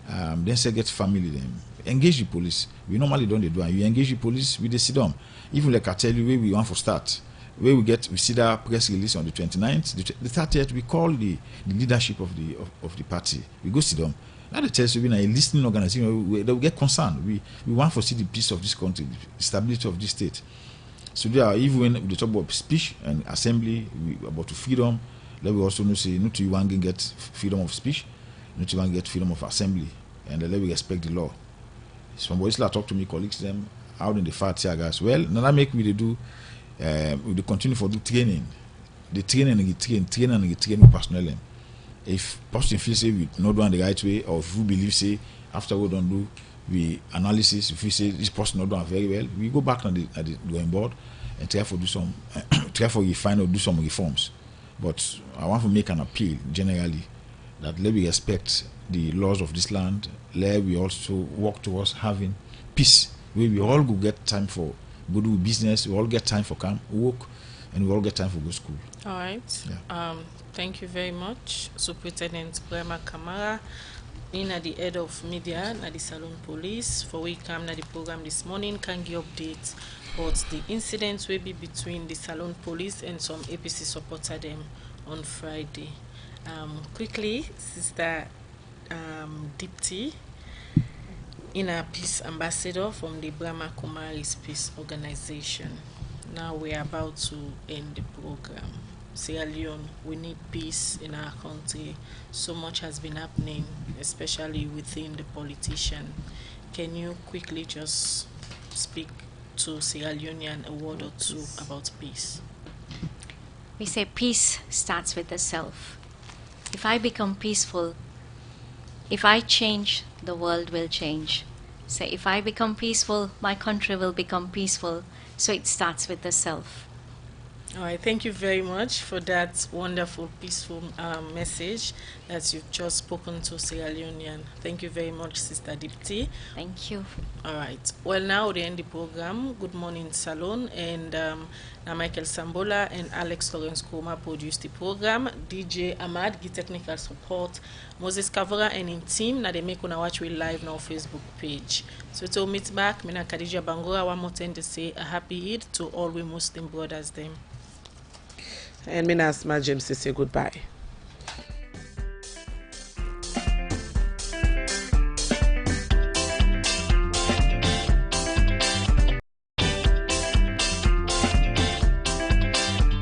then say get family them. Engage the police. We normally don't do it. You engage the police, we dey sit down. Even like I tell you where we want for start, where we see that press release on the 29th, the 30th, we call the leadership of the party. We go sit down. Now they tell us we're a listening organization. They will get concerned. We want to see the peace of this country, the stability of this state. So there, even when we talk about speech and assembly, about freedom, then we also know say not to want to get freedom of speech, not to want to get freedom of assembly, and then we respect the law. Some boys like talk to me colleagues them out in the far tier guys. Well, now that make me they do. We continue for do training, the training and training personnel. If person feel say we not doing the right way, or if we believe say after we don't do we analysis, if we say this person not doing very well, we go back at the drawing board and try for do some try for refine or do some reforms. But I want to make an appeal generally that let we respect the laws of this land, let we also work towards having peace, where we all go get time for go do business, we all get time for work, and we all get time for go school. All right. Yeah. Thank you very much, Superintendent Brema Kamara, being at the head of media at the Salone Police. For we come at the program this morning, can give updates about the incidents will be between the Salone Police and some APC supporter them on Friday. Quickly, Sister Dipti, in a peace ambassador from the Brahma Kumaris Peace Organization. Now we are about to end the program. Sierra Leone, we need peace in our country. So much has been happening, especially within the politician. Can you quickly just speak to Sierra Leonean a word or two about peace? We say peace starts with the self. If I become peaceful, if I change, the world will change. Say, if I become peaceful, my country will become peaceful. So it starts with the self. All right, thank you very much for that wonderful, peaceful message that you've just spoken to Sierra Leonean. Thank you very much, Sister Dipti. Thank you. All right. Well, now we end the program. Good Morning Salone, and now Michael Sambola and Alex Lawrence Koma produced the program. DJ Ahmad give technical support. Moses Kavora and in team. Now they make una watch we live now Facebook page. So to meet back, Mina Khadija Bangura one more time to say a happy Eid to all we Muslim brothers them. And Mina Asma James to say goodbye.